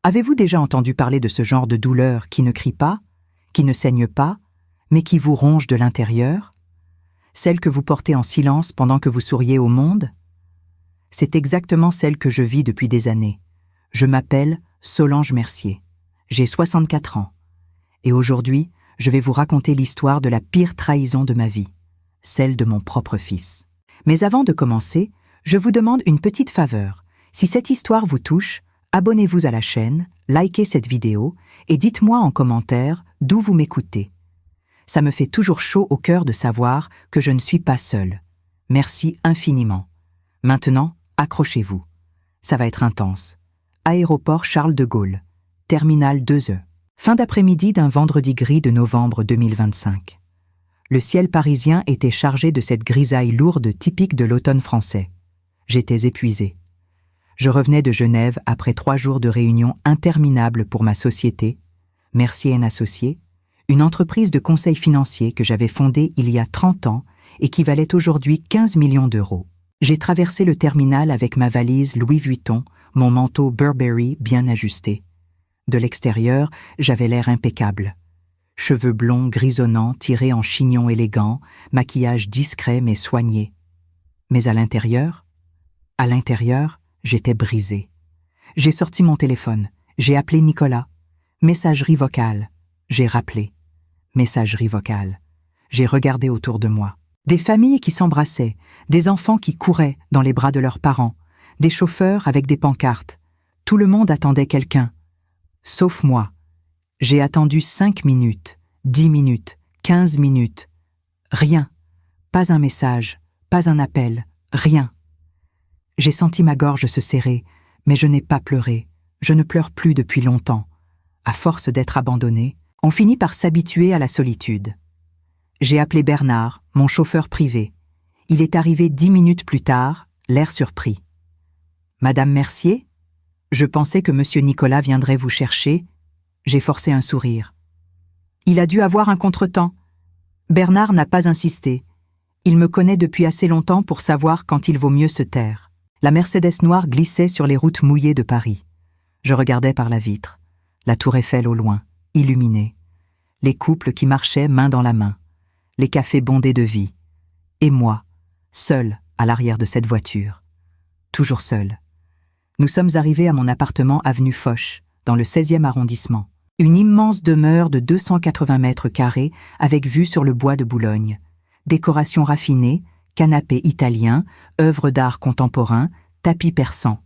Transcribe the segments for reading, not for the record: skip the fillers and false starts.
Avez-vous déjà entendu parler de ce genre de douleur qui ne crie pas, qui ne saigne pas, mais qui vous ronge de l'intérieur? Celle que vous portez en silence pendant que vous souriez au monde? C'est exactement celle que je vis depuis des années. Je m'appelle Solange Mercier. J'ai 64 ans. Et aujourd'hui, je vais vous raconter l'histoire de la pire trahison de ma vie, celle de mon propre fils. Mais avant de commencer, je vous demande une petite faveur. Si cette histoire vous touche, abonnez-vous à la chaîne, likez cette vidéo et dites-moi en commentaire d'où vous m'écoutez. Ça me fait toujours chaud au cœur de savoir que je ne suis pas seule. Merci infiniment. Maintenant, accrochez-vous. Ça va être intense. Aéroport Charles de Gaulle, terminal 2E. Fin d'après-midi d'un vendredi gris de novembre 2025. Le ciel parisien était chargé de cette grisaille lourde typique de l'automne français. J'étais épuisée. Je revenais de Genève après 3 jours de réunions interminables pour ma société, Mercier & Associés, une entreprise de conseil financier que j'avais fondée il y a 30 ans et qui valait aujourd'hui 15 millions d'euros. J'ai traversé le terminal avec ma valise Louis Vuitton, mon manteau Burberry bien ajusté. De l'extérieur, j'avais l'air impeccable. Cheveux blonds grisonnants tirés en chignon élégant, maquillage discret mais soigné. Mais à l'intérieur, j'étais brisée. J'ai sorti mon téléphone, j'ai appelé Nicolas. Messagerie vocale, j'ai rappelé. Messagerie vocale. J'ai regardé autour de moi. Des familles qui s'embrassaient, des enfants qui couraient dans les bras de leurs parents, des chauffeurs avec des pancartes. Tout le monde attendait quelqu'un. Sauf moi. J'ai attendu 5 minutes, 10 minutes, 15 minutes. Rien. Pas un message, pas un appel, rien. J'ai senti ma gorge se serrer, mais je n'ai pas pleuré. Je ne pleure plus depuis longtemps. À force d'être abandonnée, on finit par s'habituer à la solitude. J'ai appelé Bernard, mon chauffeur privé. Il est arrivé 10 minutes plus tard, l'air surpris. « Madame Mercier ? Je pensais que Monsieur Nicolas viendrait vous chercher. » J'ai forcé un sourire. Il a dû avoir un contretemps. Bernard n'a pas insisté. Il me connaît depuis assez longtemps pour savoir quand il vaut mieux se taire. La Mercedes noire glissait sur les routes mouillées de Paris. Je regardais par la vitre. La tour Eiffel au loin, illuminée. Les couples qui marchaient main dans la main. Les cafés bondés de vie. Et moi, seule à l'arrière de cette voiture. Toujours seule. Nous sommes arrivés à mon appartement avenue Foch, dans le 16e arrondissement. Une immense demeure de 280 mètres carrés avec vue sur le bois de Boulogne. Décoration raffinée, canapé italien, œuvres d'art contemporain, tapis persan.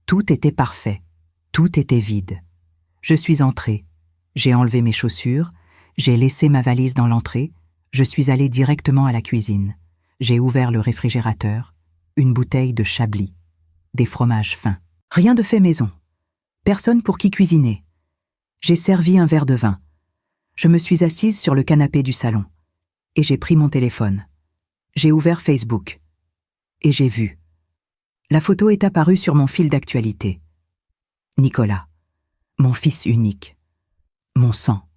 Tout était parfait. Tout était vide. Je suis entrée. J'ai enlevé mes chaussures. J'ai laissé ma valise dans l'entrée. Je suis allée directement à la cuisine. J'ai ouvert le réfrigérateur. Une bouteille de Chablis. Des fromages fins. Rien de fait maison. Personne pour qui cuisiner. J'ai servi un verre de vin. Je me suis assise sur le canapé du salon. Et j'ai pris mon téléphone. J'ai ouvert Facebook. Et j'ai vu. La photo est apparue sur mon fil d'actualité. Nicolas. Mon fils unique. Mon sang.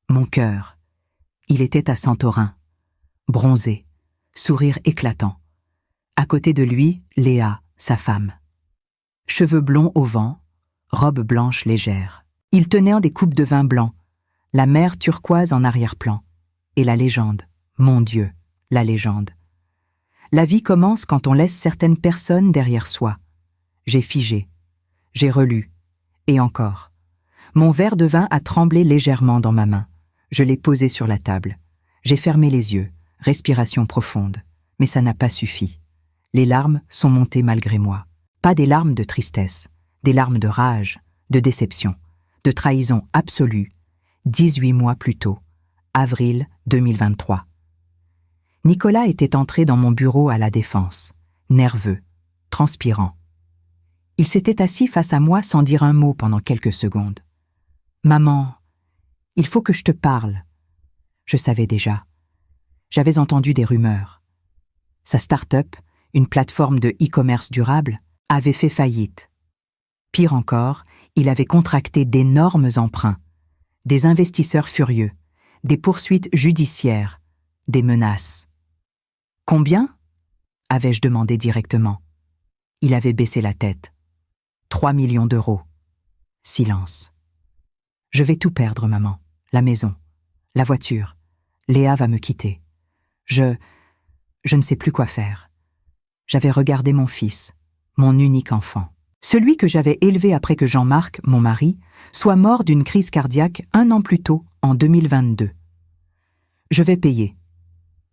Mon cœur. Il était à Santorin. Bronzé. Sourire éclatant. À côté de lui, Léa, sa femme. Cheveux blonds au vent, robe blanche légère. Il tenait des coupes de vin blanc, la mer turquoise en arrière-plan. Et la légende, mon Dieu, la légende. La vie commence quand on laisse certaines personnes derrière soi. J'ai figé. J'ai relu. Et encore. Mon verre de vin a tremblé légèrement dans ma main. Je l'ai posé sur la table. J'ai fermé les yeux, respiration profonde. Mais ça n'a pas suffi. Les larmes sont montées malgré moi. Pas des larmes de tristesse, des larmes de rage, de déception, de trahison absolue, 18 mois plus tôt, avril 2023. Nicolas était entré dans mon bureau à La Défense, nerveux, transpirant. Il s'était assis face à moi sans dire un mot pendant quelques secondes. « Maman, il faut que je te parle. » Je savais déjà. J'avais entendu des rumeurs. Sa start-up, une plateforme de e-commerce durable, avait fait faillite. Pire encore, il avait contracté d'énormes emprunts, des investisseurs furieux, des poursuites judiciaires, des menaces. « Combien ?» avais-je demandé directement. Il avait baissé la tête. 3 millions d'euros. Silence. Je vais tout perdre, maman. La maison, la voiture. Léa va me quitter. Je ne sais plus quoi faire. J'avais regardé mon fils, mon unique enfant. Celui que j'avais élevé après que Jean-Marc, mon mari, soit mort d'une crise cardiaque 1 an plus tôt, en 2022. Je vais payer.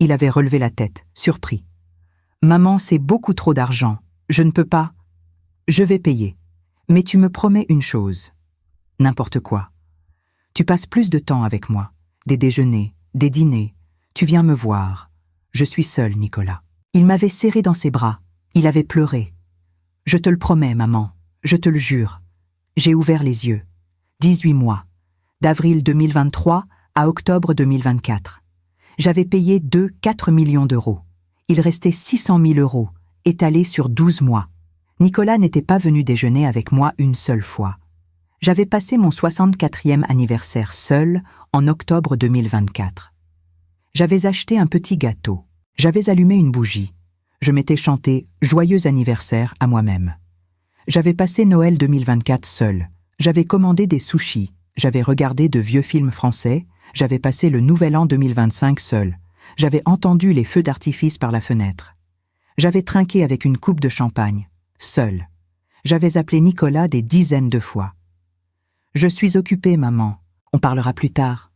Il avait relevé la tête, surpris. Maman, c'est beaucoup trop d'argent. Je ne peux pas. Je vais payer. Mais tu me promets une chose. N'importe quoi. Tu passes plus de temps avec moi. Des déjeuners, des dîners. Tu viens me voir. Je suis seule, Nicolas. Il m'avait serré dans ses bras. Il avait pleuré. Je te le promets, maman. Je te le jure. J'ai ouvert les yeux. 18 mois. D'avril 2023 à octobre 2024. J'avais payé 4 millions d'euros. Il restait 600 000 euros, étalés sur 12 mois. Nicolas n'était pas venu déjeuner avec moi une seule fois. J'avais passé mon 64e anniversaire seul en octobre 2024. J'avais acheté un petit gâteau. J'avais allumé une bougie. Je m'étais chanté « Joyeux anniversaire » à moi-même. J'avais passé Noël 2024 seul. J'avais commandé des sushis. J'avais regardé de vieux films français. J'avais passé le Nouvel An 2025 seul. J'avais entendu les feux d'artifice par la fenêtre. J'avais trinqué avec une coupe de champagne, seul. J'avais appelé Nicolas des dizaines de fois. Je suis occupée, maman. On parlera plus tard.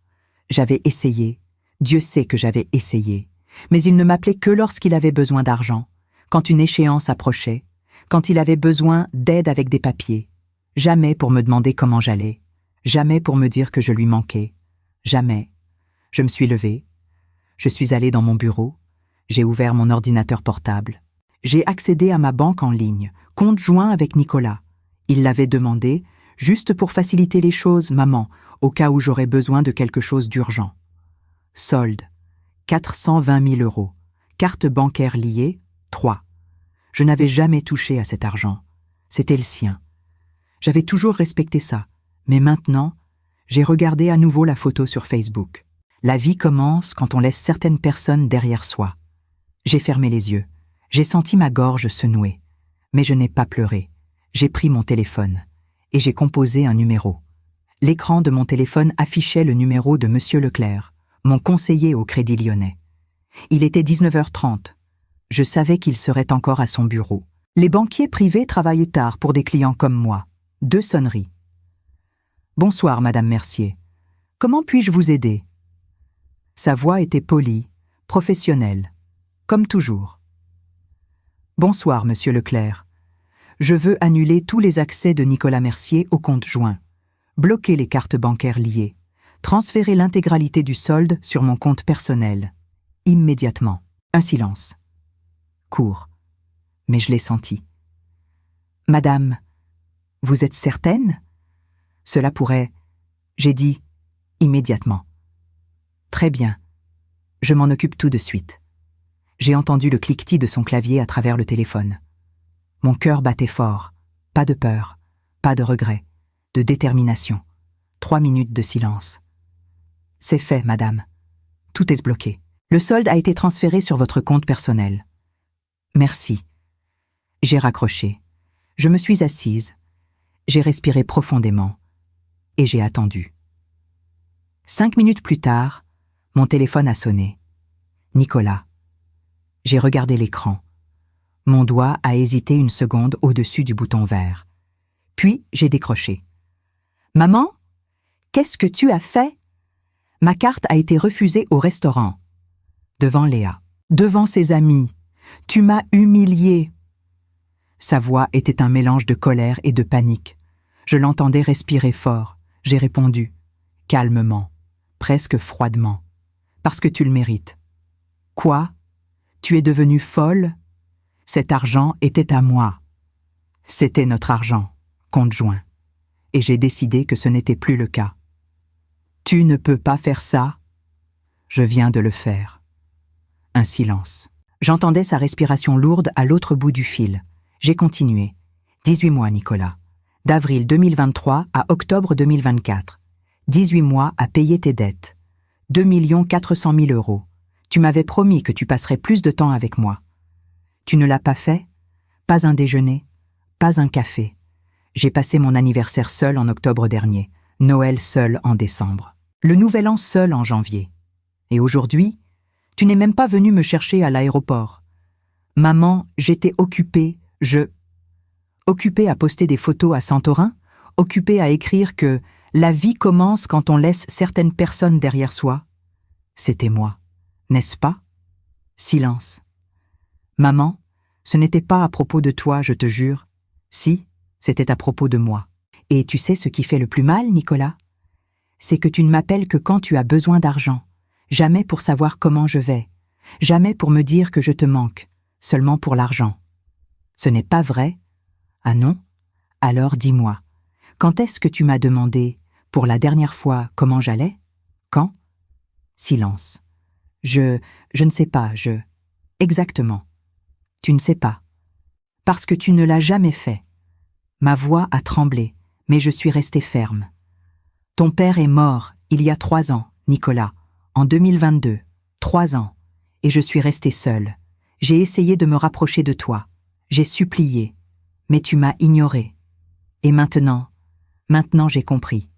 J'avais essayé. Dieu sait que j'avais essayé. Mais il ne m'appelait que lorsqu'il avait besoin d'argent, quand une échéance approchait, quand il avait besoin d'aide avec des papiers. Jamais pour me demander comment j'allais. Jamais pour me dire que je lui manquais. Jamais. Je me suis levée. Je suis allée dans mon bureau. J'ai ouvert mon ordinateur portable. J'ai accédé à ma banque en ligne, compte joint avec Nicolas. Il l'avait demandé, juste pour faciliter les choses, maman, au cas où j'aurais besoin de quelque chose d'urgent. Solde. 420 000 euros. Carte bancaire liée, 3. Je n'avais jamais touché à cet argent. C'était le sien. J'avais toujours respecté ça. Mais maintenant, j'ai regardé à nouveau la photo sur Facebook. La vie commence quand on laisse certaines personnes derrière soi. J'ai fermé les yeux. J'ai senti ma gorge se nouer. Mais je n'ai pas pleuré. J'ai pris mon téléphone. Et j'ai composé un numéro. L'écran de mon téléphone affichait le numéro de Monsieur Leclerc, mon conseiller au Crédit Lyonnais. Il était 19h30. Je savais qu'il serait encore à son bureau. Les banquiers privés travaillent tard pour des clients comme moi. 2 sonneries. « Bonsoir, Madame Mercier. Comment puis-je vous aider ?» Sa voix était polie, professionnelle, comme toujours. « Bonsoir, Monsieur Leclerc. Je veux annuler tous les accès de Nicolas Mercier au compte joint, bloquer les cartes bancaires liées, transférer l'intégralité du solde sur mon compte personnel. Immédiatement. » Un silence. Court. Mais je l'ai senti. « Madame, vous êtes certaine ? Cela pourrait... » J'ai dit « immédiatement. » Très bien. Je m'en occupe tout de suite. J'ai entendu le cliquetis de son clavier à travers le téléphone. Mon cœur battait fort. Pas de peur, pas de regret, de détermination. 3 minutes de silence. « C'est fait, madame. Tout est bloqué. Le solde a été transféré sur votre compte personnel. » Merci. J'ai raccroché. Je me suis assise. J'ai respiré profondément. Et j'ai attendu. 5 minutes plus tard, mon téléphone a sonné. Nicolas. J'ai regardé l'écran. Mon doigt a hésité une seconde au-dessus du bouton vert. Puis j'ai décroché. « Maman, qu'est-ce que tu as fait ?» Ma carte a été refusée au restaurant. Devant Léa. Devant ses amis. « Tu m'as humiliée. » Sa voix était un mélange de colère et de panique. Je l'entendais respirer fort. J'ai répondu, calmement, presque froidement. « Parce que tu le mérites. »« Quoi ? Tu es devenue folle ? Cet argent était à moi. » C'était notre argent, compte joint. Et j'ai décidé que ce n'était plus le cas. « Tu ne peux pas faire ça. » Je viens de le faire. Un silence. J'entendais sa respiration lourde à l'autre bout du fil. J'ai continué. 18 mois, Nicolas. D'avril 2023 à octobre 2024. 18 mois à payer tes dettes. 2 400 000 euros. Tu m'avais promis que tu passerais plus de temps avec moi. Tu ne l'as pas fait? Pas un déjeuner, pas un café. J'ai passé mon anniversaire seul en octobre dernier, Noël seul en décembre, le Nouvel An seul en janvier. Et aujourd'hui, tu n'es même pas venu me chercher à l'aéroport. Maman, j'étais occupée, occupée à poster des photos à Santorin, occupée à écrire que la vie commence quand on laisse certaines personnes derrière soi. C'était moi, n'est-ce pas? Silence. Maman, ce n'était pas à propos de toi, je te jure. Si, c'était à propos de moi. Et tu sais ce qui fait le plus mal, Nicolas? C'est que tu ne m'appelles que quand tu as besoin d'argent, jamais pour savoir comment je vais, jamais pour me dire que je te manque, seulement pour l'argent. Ce n'est pas vrai? Ah non? Alors dis-moi, quand est-ce que tu m'as demandé, pour la dernière fois, comment j'allais? Quand? Silence. Je ne sais pas, Exactement. Tu ne sais pas. Parce que tu ne l'as jamais fait. Ma voix a tremblé, mais je suis restée ferme. Ton père est mort il y a 3 ans, Nicolas, en 2022. 3 ans. Et je suis restée seule. J'ai essayé de me rapprocher de toi. J'ai supplié. Mais tu m'as ignorée. Et maintenant j'ai compris.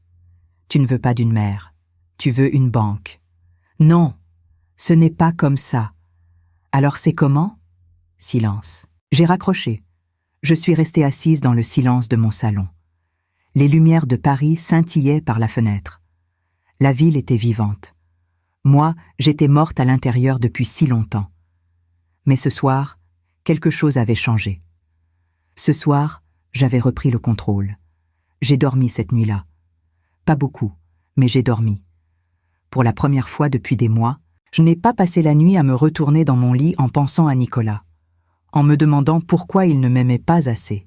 Tu ne veux pas d'une mère. Tu veux une banque. Non, ce n'est pas comme ça. Alors c'est comment? Silence. J'ai raccroché. Je suis restée assise dans le silence de mon salon. Les lumières de Paris scintillaient par la fenêtre. La ville était vivante. Moi, j'étais morte à l'intérieur depuis si longtemps. Mais ce soir, quelque chose avait changé. Ce soir, j'avais repris le contrôle. J'ai dormi cette nuit-là. Pas beaucoup, mais j'ai dormi. Pour la première fois depuis des mois, je n'ai pas passé la nuit à me retourner dans mon lit en pensant à Nicolas, en me demandant pourquoi il ne m'aimait pas assez.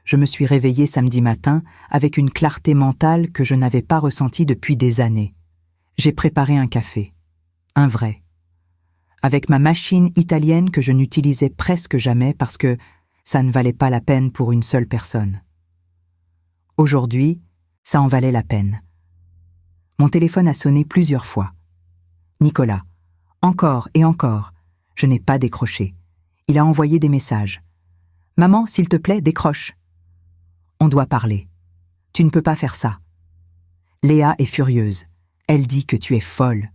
Je me suis réveillée samedi matin avec une clarté mentale que je n'avais pas ressentie depuis des années. J'ai préparé un café. Un vrai. Avec ma machine italienne que je n'utilisais presque jamais parce que ça ne valait pas la peine pour une seule personne. Aujourd'hui, ça en valait la peine. Mon téléphone a sonné plusieurs fois. Nicolas. Encore et encore. Je n'ai pas décroché. Il a envoyé des messages. « Maman, s'il te plaît, décroche. » On doit parler. Tu ne peux pas faire ça. Léa est furieuse. Elle dit que tu es folle.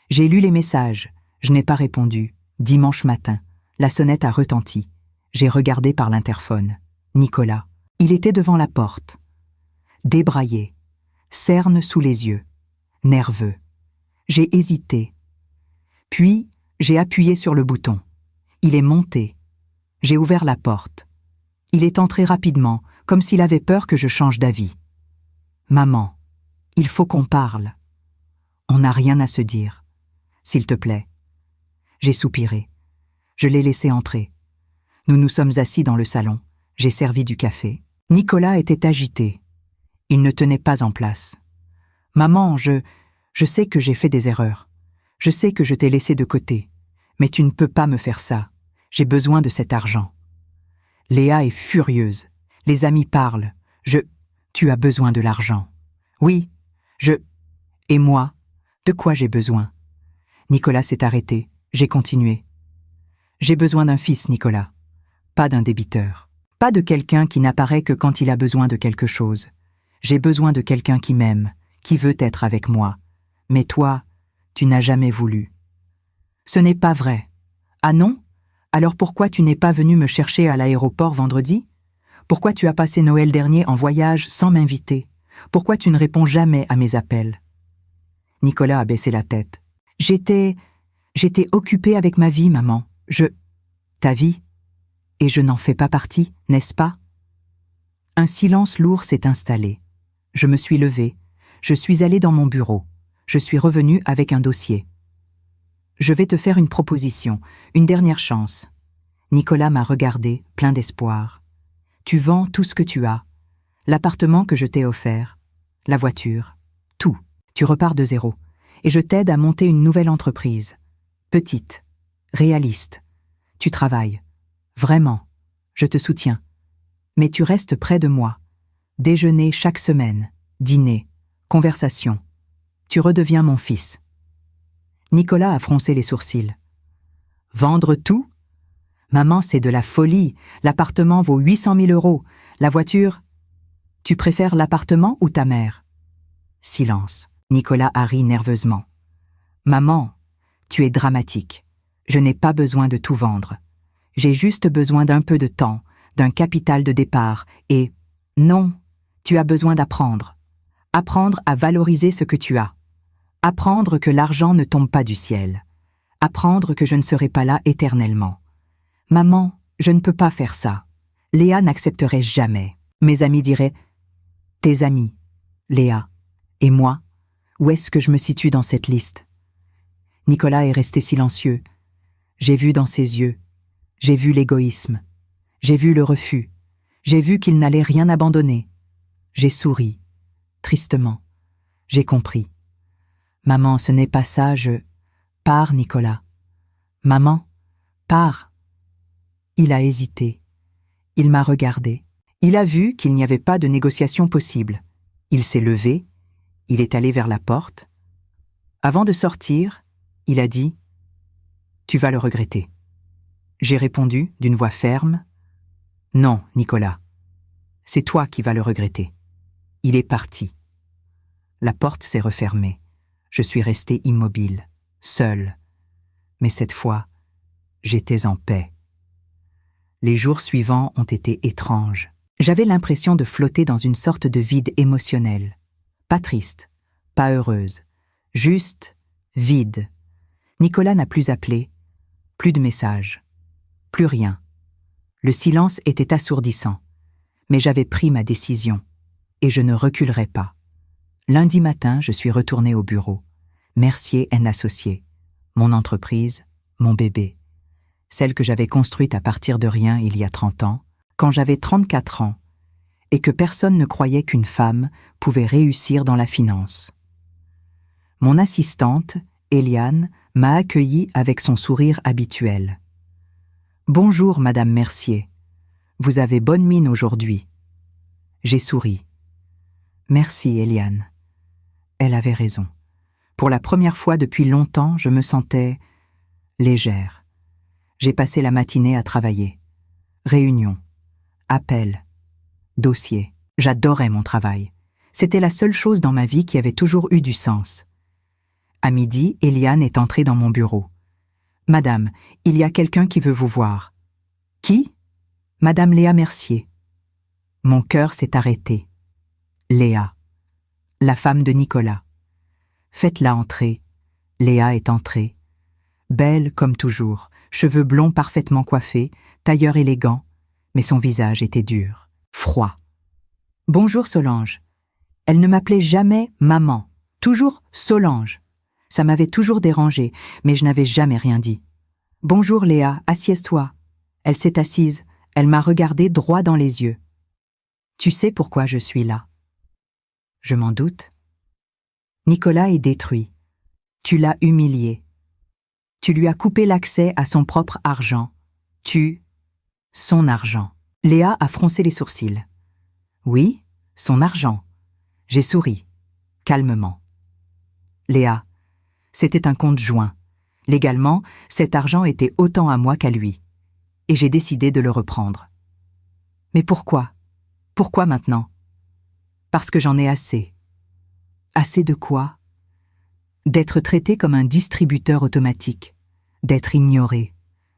J'ai lu les messages. Je n'ai pas répondu. Dimanche matin, la sonnette a retenti. J'ai regardé par l'interphone. Nicolas. Il était devant la porte. Débraillé. Cerne sous les yeux. Nerveux. J'ai hésité. Puis, j'ai appuyé sur le bouton. Il est monté. J'ai ouvert la porte. Il est entré rapidement, comme s'il avait peur que je change d'avis. « Maman, il faut qu'on parle. On n'a rien à se dire. S'il te plaît. » J'ai soupiré. Je l'ai laissé entrer. Nous nous sommes assis dans le salon. J'ai servi du café. Nicolas était agité. Il ne tenait pas en place. « Maman, je sais que j'ai fait des erreurs. Je sais que je t'ai laissé de côté. Mais tu ne peux pas me faire ça. J'ai besoin de cet argent. » Léa est furieuse. Les amis parlent. Tu as besoin de l'argent. Oui, Et moi, de quoi j'ai besoin? Nicolas s'est arrêté. J'ai continué. J'ai besoin d'un fils, Nicolas. Pas d'un débiteur. Pas de quelqu'un qui n'apparaît que quand il a besoin de quelque chose. J'ai besoin de quelqu'un qui m'aime, qui veut être avec moi. Mais toi, tu n'as jamais voulu. Ce n'est pas vrai. Ah non? Alors pourquoi tu n'es pas venu me chercher à l'aéroport vendredi? Pourquoi tu as passé Noël dernier en voyage sans m'inviter? Pourquoi tu ne réponds jamais à mes appels? Nicolas a baissé la tête. J'étais occupée avec ma vie, maman. Ta vie? Et je n'en fais pas partie, n'est-ce pas? Un silence lourd s'est installé. Je me suis levée. Je suis allée dans mon bureau. Je suis revenue avec un dossier. Je vais te faire une proposition, une dernière chance. Nicolas m'a regardé, plein d'espoir. Tu vends tout ce que tu as. L'appartement que je t'ai offert, la voiture, tout. Tu repars de zéro. Et je t'aide à monter une nouvelle entreprise. Petite, réaliste. Tu travailles. Vraiment. Je te soutiens. Mais tu restes près de moi. Déjeuner chaque semaine, dîner, conversation. Tu redeviens mon fils. Nicolas a froncé les sourcils. Vendre tout? Maman, c'est de la folie. L'appartement vaut 800 000 €. La voiture? Tu préfères l'appartement ou ta mère? Silence. Nicolas a ri nerveusement. Maman, tu es dramatique. Je n'ai pas besoin de tout vendre. J'ai juste besoin d'un peu de temps, d'un capital de départ et... Non, tu as besoin d'apprendre. Apprendre à valoriser ce que tu as. Apprendre que l'argent ne tombe pas du ciel. Apprendre que je ne serai pas là éternellement. Maman, je ne peux pas faire ça. Léa n'accepterait jamais. Mes amis diraient « Tes amis, Léa, et moi, où est-ce que je me situe dans cette liste ?» Nicolas est resté silencieux. J'ai vu dans ses yeux. J'ai vu l'égoïsme. J'ai vu le refus. J'ai vu qu'il n'allait rien abandonner. J'ai souri, tristement. J'ai compris. Maman, ce n'est pas ça, je... Pars, Nicolas. Maman, pars. Il a hésité. Il m'a regardé. Il a vu qu'il n'y avait pas de négociation possible. Il s'est levé. Il est allé vers la porte. Avant de sortir, il a dit « Tu vas le regretter ». J'ai répondu d'une voix ferme « Non, Nicolas. C'est toi qui vas le regretter. » Il est parti. La porte s'est refermée. Je suis resté immobile, seul. Mais cette fois, j'étais en paix. Les jours suivants ont été étranges. J'avais l'impression de flotter dans une sorte de vide émotionnel. Pas triste, pas heureuse, juste vide. Nicolas n'a plus appelé, plus de messages, plus rien. Le silence était assourdissant, mais j'avais pris ma décision, et je ne reculerai pas. Lundi matin, je suis retourné au bureau. Mercier & Associés, mon entreprise, mon bébé. Celle que j'avais construite à partir de rien il y a 30 ans, quand j'avais 34 ans, et que personne ne croyait qu'une femme pouvait réussir dans la finance. Mon assistante, Eliane, m'a accueillie avec son sourire habituel. « Bonjour, Madame Mercier. Vous avez bonne mine aujourd'hui. » J'ai souri. « Merci, Eliane. » Elle avait raison. Pour la première fois depuis longtemps, je me sentais légère. J'ai passé la matinée à travailler. Réunions, appels, dossiers. J'adorais mon travail. C'était la seule chose dans ma vie qui avait toujours eu du sens. À midi, Eliane est entrée dans mon bureau. « Madame, il y a quelqu'un qui veut vous voir. »« Qui ?»« Madame Léa Mercier. » Mon cœur s'est arrêté. Léa, la femme de Nicolas. Faites-la entrer. Léa est entrée. Belle comme toujours, cheveux blonds parfaitement coiffés, tailleur élégant, mais son visage était dur, froid. « Bonjour Solange. » Elle ne m'appelait jamais maman, toujours Solange. Ça m'avait toujours dérangée, mais je n'avais jamais rien dit. « Bonjour Léa, assieds-toi. » Elle s'est assise, elle m'a regardé droit dans les yeux. « Tu sais pourquoi je suis là ?» Je m'en doute. Nicolas est détruit. Tu l'as humilié. Tu lui as coupé l'accès à son propre argent. Son argent. Léa a froncé les sourcils. Oui, son argent. J'ai souri, calmement. Léa, c'était un compte joint. Légalement, cet argent était autant à moi qu'à lui. Et j'ai décidé de le reprendre. Mais pourquoi? Pourquoi maintenant? Parce que j'en ai assez. Assez de quoi? D'être traité comme un distributeur automatique, d'être ignoré,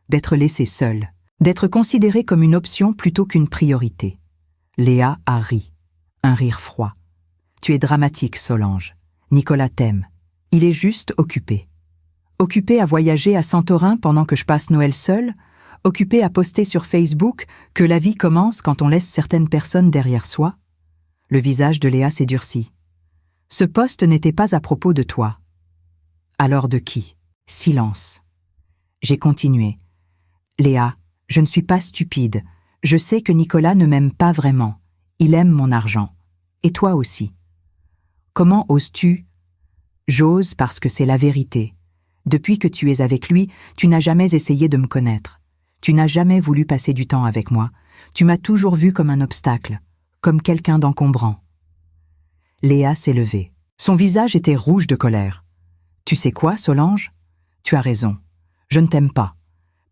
d'être laissé seul, d'être considéré comme une option plutôt qu'une priorité. Léa a ri, un rire froid. Tu es dramatique, Solange. Nicolas t'aime. Il est juste occupé. Occupé à voyager à Santorin pendant que je passe Noël seul, occupé à poster sur Facebook que la vie commence quand on laisse certaines personnes derrière soi. Le visage de Léa s'est durci. Ce poste n'était pas à propos de toi. Alors de qui? Silence. J'ai continué. Léa, je ne suis pas stupide. Je sais que Nicolas ne m'aime pas vraiment. Il aime mon argent. Et toi aussi. Comment oses-tu? J'ose parce que c'est la vérité. Depuis que tu es avec lui, tu n'as jamais essayé de me connaître. Tu n'as jamais voulu passer du temps avec moi. Tu m'as toujours vu comme un obstacle, comme quelqu'un d'encombrant. Léa s'est levée. Son visage était rouge de colère. « Tu sais quoi, Solange? Tu as raison. Je ne t'aime pas.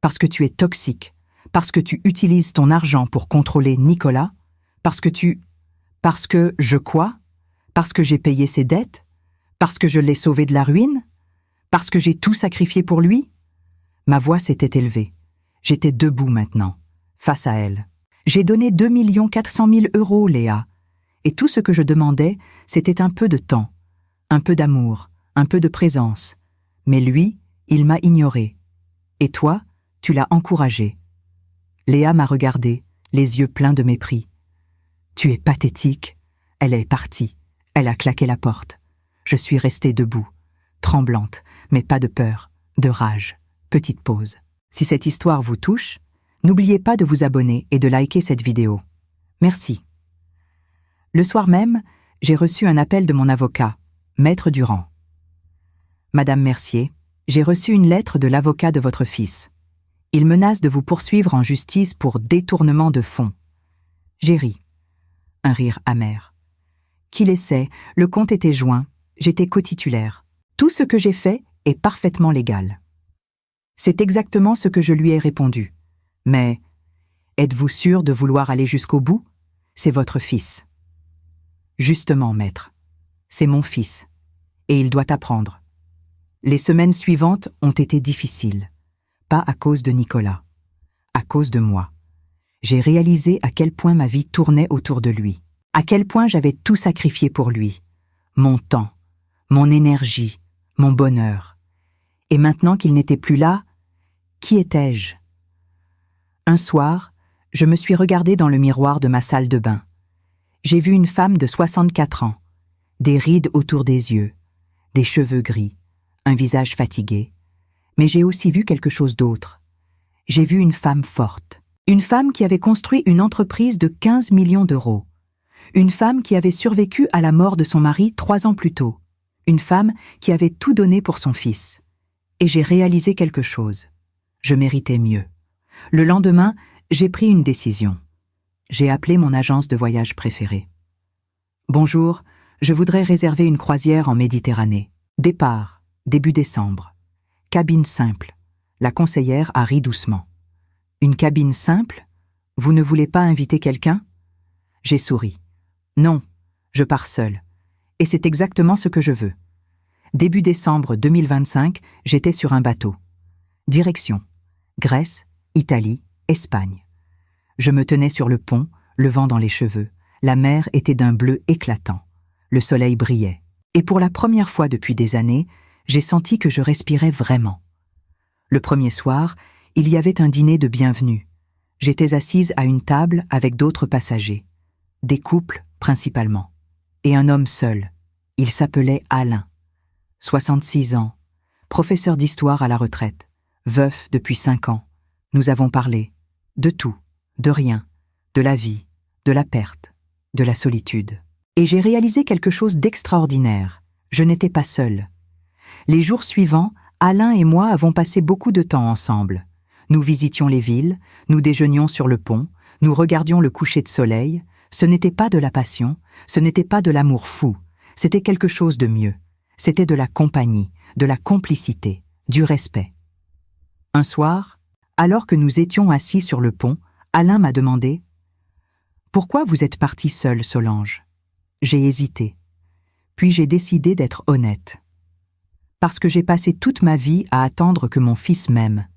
Parce que tu es toxique, parce que tu utilises ton argent pour contrôler Nicolas, Parce que je quoi? Parce que j'ai payé ses dettes? Parce que je l'ai sauvé de la ruine? Parce que j'ai tout sacrifié pour lui? Ma voix s'était élevée. J'étais debout maintenant, face à elle. J'ai donné 2 400 000 €, Léa. Et tout ce que je demandais, c'était un peu de temps, un peu d'amour, un peu de présence. Mais lui, il m'a ignoré. Et toi, tu l'as encouragé. Léa m'a regardé, les yeux pleins de mépris. Tu es pathétique. Elle est partie. Elle a claqué la porte. Je suis restée debout, tremblante, mais pas de peur, de rage. Petite pause. Si cette histoire vous touche, n'oubliez pas de vous abonner et de liker cette vidéo. Merci. Le soir même, j'ai reçu un appel de mon avocat, Maître Durand. Madame Mercier, j'ai reçu une lettre de l'avocat de votre fils. Il menace de vous poursuivre en justice pour détournement de fonds. J'ai ri. Un rire amer. Qui le sait, le compte était joint, j'étais cotitulaire. Tout ce que j'ai fait est parfaitement légal. C'est exactement ce que je lui ai répondu. Mais, êtes-vous sûr de vouloir aller jusqu'au bout? C'est votre fils. Justement, maître, c'est mon fils, et il doit apprendre. Les semaines suivantes ont été difficiles, pas à cause de Nicolas, à cause de moi. J'ai réalisé à quel point ma vie tournait autour de lui, à quel point j'avais tout sacrifié pour lui, mon temps, mon énergie, mon bonheur. Et maintenant qu'il n'était plus là, qui étais-je? Un soir, je me suis regardée dans le miroir de ma salle de bain. J'ai vu une femme de 64 ans, des rides autour des yeux, des cheveux gris, un visage fatigué. Mais j'ai aussi vu quelque chose d'autre. J'ai vu une femme forte, une femme qui avait construit une entreprise de 15 millions d'euros, une femme qui avait survécu à la mort de son mari 3 ans plus tôt, une femme qui avait tout donné pour son fils. Et j'ai réalisé quelque chose. Je méritais mieux. Le lendemain, j'ai pris une décision. J'ai appelé mon agence de voyage préférée. Bonjour, je voudrais réserver une croisière en Méditerranée. Départ, début décembre. Cabine simple. La conseillère a ri doucement. Une cabine simple? Vous ne voulez pas inviter quelqu'un? J'ai souri. Non, je pars seule. Et c'est exactement ce que je veux. Début décembre 2025, j'étais sur un bateau. Direction: Grèce, Italie, Espagne. Je me tenais sur le pont, le vent dans les cheveux. La mer était d'un bleu éclatant. Le soleil brillait. Et pour la première fois depuis des années, j'ai senti que je respirais vraiment. Le premier soir, il y avait un dîner de bienvenue. J'étais assise à une table avec d'autres passagers. Des couples, principalement. Et un homme seul. Il s'appelait Alain. 66 ans. Professeur d'histoire à la retraite. Veuf depuis 5 ans. Nous avons parlé. De tout. De rien. De la vie. De la perte. De la solitude. Et j'ai réalisé quelque chose d'extraordinaire. Je n'étais pas seule. Les jours suivants, Alain et moi avons passé beaucoup de temps ensemble. Nous visitions les villes, nous déjeunions sur le pont, nous regardions le coucher de soleil. Ce n'était pas de la passion, ce n'était pas de l'amour fou, c'était quelque chose de mieux. C'était de la compagnie, de la complicité, du respect. Un soir, alors que nous étions assis sur le pont, Alain m'a demandé « Pourquoi vous êtes partie seule, Solange ?» J'ai hésité. Puis j'ai décidé d'être honnête. Parce que j'ai passé toute ma vie à attendre que mon fils m'aime.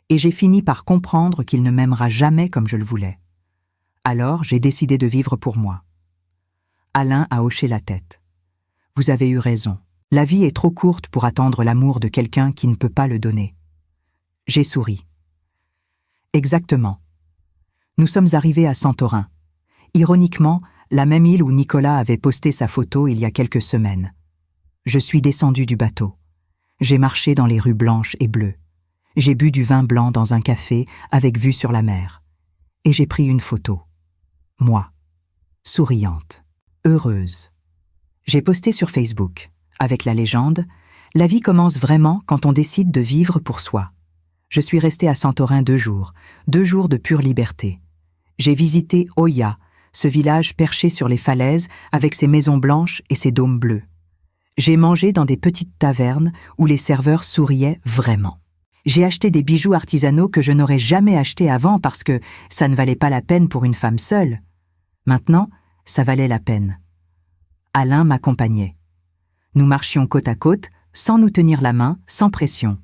Et j'ai fini par comprendre qu'il ne m'aimera jamais comme je le voulais. Alors j'ai décidé de vivre pour moi. Alain a hoché la tête. Vous avez eu raison. La vie est trop courte pour attendre l'amour de quelqu'un qui ne peut pas le donner. J'ai souri. Exactement. Nous sommes arrivés à Santorin. Ironiquement, la même île où Nicolas avait posté sa photo il y a quelques semaines. Je suis descendue du bateau. J'ai marché dans les rues blanches et bleues. J'ai bu du vin blanc dans un café avec vue sur la mer. Et j'ai pris une photo. Moi, souriante, heureuse. J'ai posté sur Facebook, avec la légende « La vie commence vraiment quand on décide de vivre pour soi ». Je suis restée à Santorin 2 jours, 2 jours de pure liberté. J'ai visité Oia, ce village perché sur les falaises avec ses maisons blanches et ses dômes bleus. J'ai mangé dans des petites tavernes où les serveurs souriaient vraiment. J'ai acheté des bijoux artisanaux que je n'aurais jamais achetés avant parce que ça ne valait pas la peine pour une femme seule. Maintenant, ça valait la peine. Alain m'accompagnait. Nous marchions côte à côte, sans nous tenir la main, sans pression.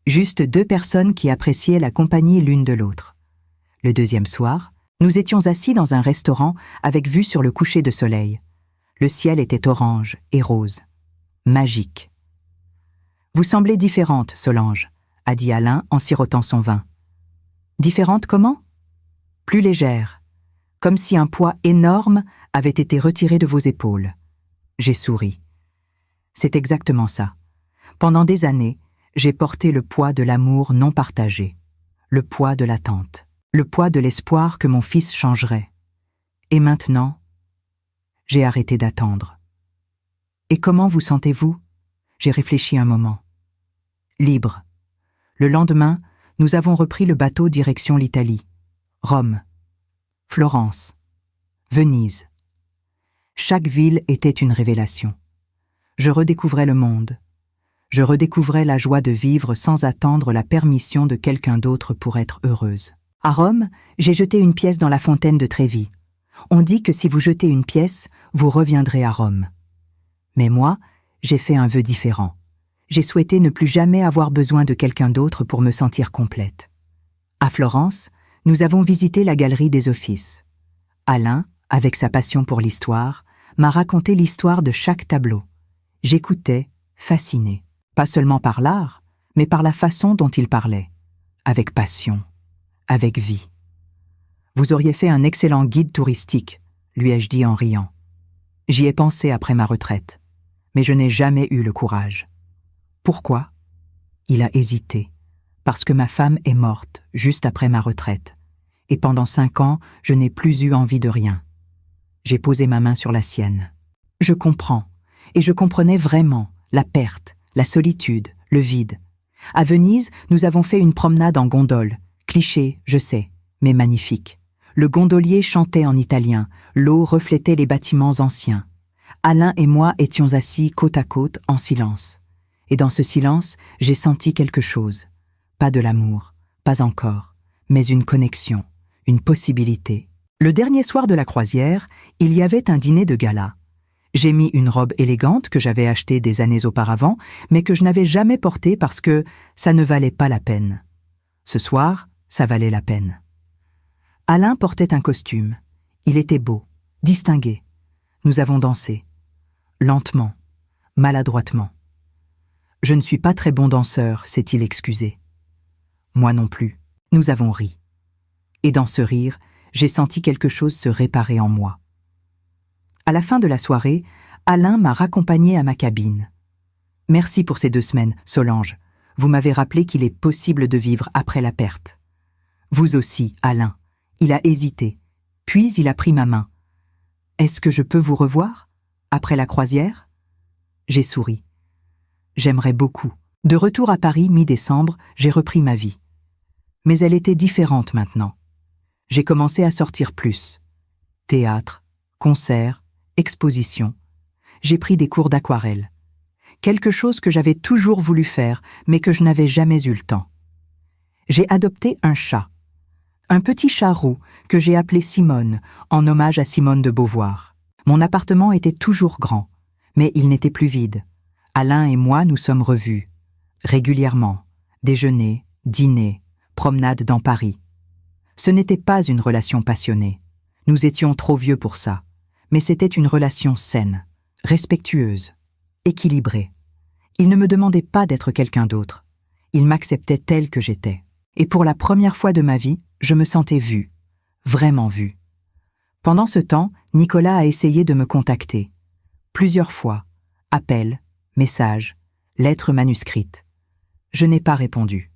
Juste deux personnes qui appréciaient la compagnie l'une de l'autre. Le deuxième soir, nous étions assis dans un restaurant avec vue sur le coucher de soleil. Le ciel était orange et rose. Magique. « Vous semblez différente, Solange », a dit Alain en sirotant son vin. « Différente comment ? » ?»« Plus légère, comme si un poids énorme avait été retiré de vos épaules. » J'ai souri. C'est exactement ça. Pendant des années, j'ai porté le poids de l'amour non partagé, le poids de l'attente, le poids de l'espoir que mon fils changerait. Et maintenant, j'ai arrêté d'attendre. Et comment vous sentez-vous ? J'ai réfléchi un moment. Libre. Le lendemain, nous avons repris le bateau direction l'Italie. Rome, Florence, Venise. Chaque ville était une révélation. Je redécouvrais le monde. Je redécouvrais la joie de vivre sans attendre la permission de quelqu'un d'autre pour être heureuse. À Rome, j'ai jeté une pièce dans la fontaine de Trévi. On dit que si vous jetez une pièce, vous reviendrez à Rome. Mais moi, j'ai fait un vœu différent. J'ai souhaité ne plus jamais avoir besoin de quelqu'un d'autre pour me sentir complète. À Florence, nous avons visité la galerie des Offices. Alain, avec sa passion pour l'histoire, m'a raconté l'histoire de chaque tableau. J'écoutais, fasciné, pas seulement par l'art, mais par la façon dont il parlait, avec passion, avec vie. « Vous auriez fait un excellent guide touristique », lui ai-je dit en riant. J'y ai pensé après ma retraite, mais je n'ai jamais eu le courage. Pourquoi ? Il a hésité, parce que ma femme est morte juste après ma retraite, et pendant 5 ans, je n'ai plus eu envie de rien. J'ai posé ma main sur la sienne. Je comprends. Et je comprenais vraiment la perte, la solitude, le vide. À Venise, nous avons fait une promenade en gondole. Cliché, je sais, mais magnifique. Le gondolier chantait en italien, l'eau reflétait les bâtiments anciens. Alain et moi étions assis côte à côte en silence. Et dans ce silence, j'ai senti quelque chose. Pas de l'amour, pas encore, mais une connexion, une possibilité. Le dernier soir de la croisière, il y avait un dîner de gala. J'ai mis une robe élégante que j'avais achetée des années auparavant, mais que je n'avais jamais portée parce que ça ne valait pas la peine. Ce soir, ça valait la peine. Alain portait un costume. Il était beau, distingué. Nous avons dansé. Lentement, maladroitement. Je ne suis pas très bon danseur, s'est-il excusé. Moi non plus. Nous avons ri. Et dans ce rire, j'ai senti quelque chose se réparer en moi. À la fin de la soirée, Alain m'a raccompagné à ma cabine. « Merci pour ces 2 semaines, Solange. Vous m'avez rappelé qu'il est possible de vivre après la perte. » Vous aussi, Alain. Il a hésité. Puis il a pris ma main. « Est-ce que je peux vous revoir, après la croisière ?» J'ai souri. J'aimerais beaucoup. De retour à Paris mi-décembre, j'ai repris ma vie. Mais elle était différente maintenant. J'ai commencé à sortir plus. Théâtre, concerts, expositions. J'ai pris des cours d'aquarelle. Quelque chose que j'avais toujours voulu faire, mais que je n'avais jamais eu le temps. J'ai adopté un chat. Un petit chat roux que j'ai appelé Simone, en hommage à Simone de Beauvoir. Mon appartement était toujours grand, mais il n'était plus vide. Alain et moi nous sommes revus. Régulièrement. Déjeuner, dîner, promenade dans Paris. Ce n'était pas une relation passionnée. Nous étions trop vieux pour ça. Mais c'était une relation saine, respectueuse, équilibrée. Il ne me demandait pas d'être quelqu'un d'autre. Il m'acceptait tel que j'étais. Et pour la première fois de ma vie, je me sentais vue, vraiment vue. Pendant ce temps, Nicolas a essayé de me contacter. Plusieurs fois, appels, messages, lettres manuscrites. Je n'ai pas répondu.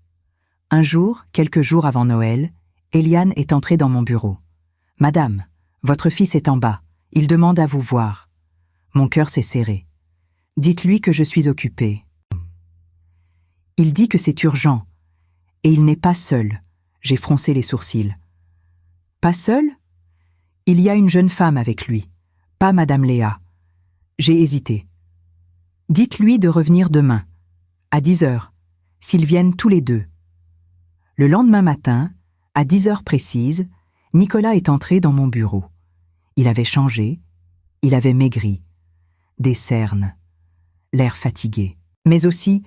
Un jour, quelques jours avant Noël, Eliane est entrée dans mon bureau. « Madame, votre fils est en bas. Il demande à vous voir. » Mon cœur s'est serré. « Dites-lui que je suis occupée. » Il dit que c'est urgent. Et il n'est pas seul. J'ai froncé les sourcils. « Pas seul ? Il y a une jeune femme avec lui. Pas Madame Léa. » J'ai hésité. « Dites-lui de revenir demain, à 10h, s'ils viennent tous les deux. » Le lendemain matin, à 10h précises, Nicolas est entré dans mon bureau. Il avait changé, il avait maigri, des cernes, l'air fatigué, mais aussi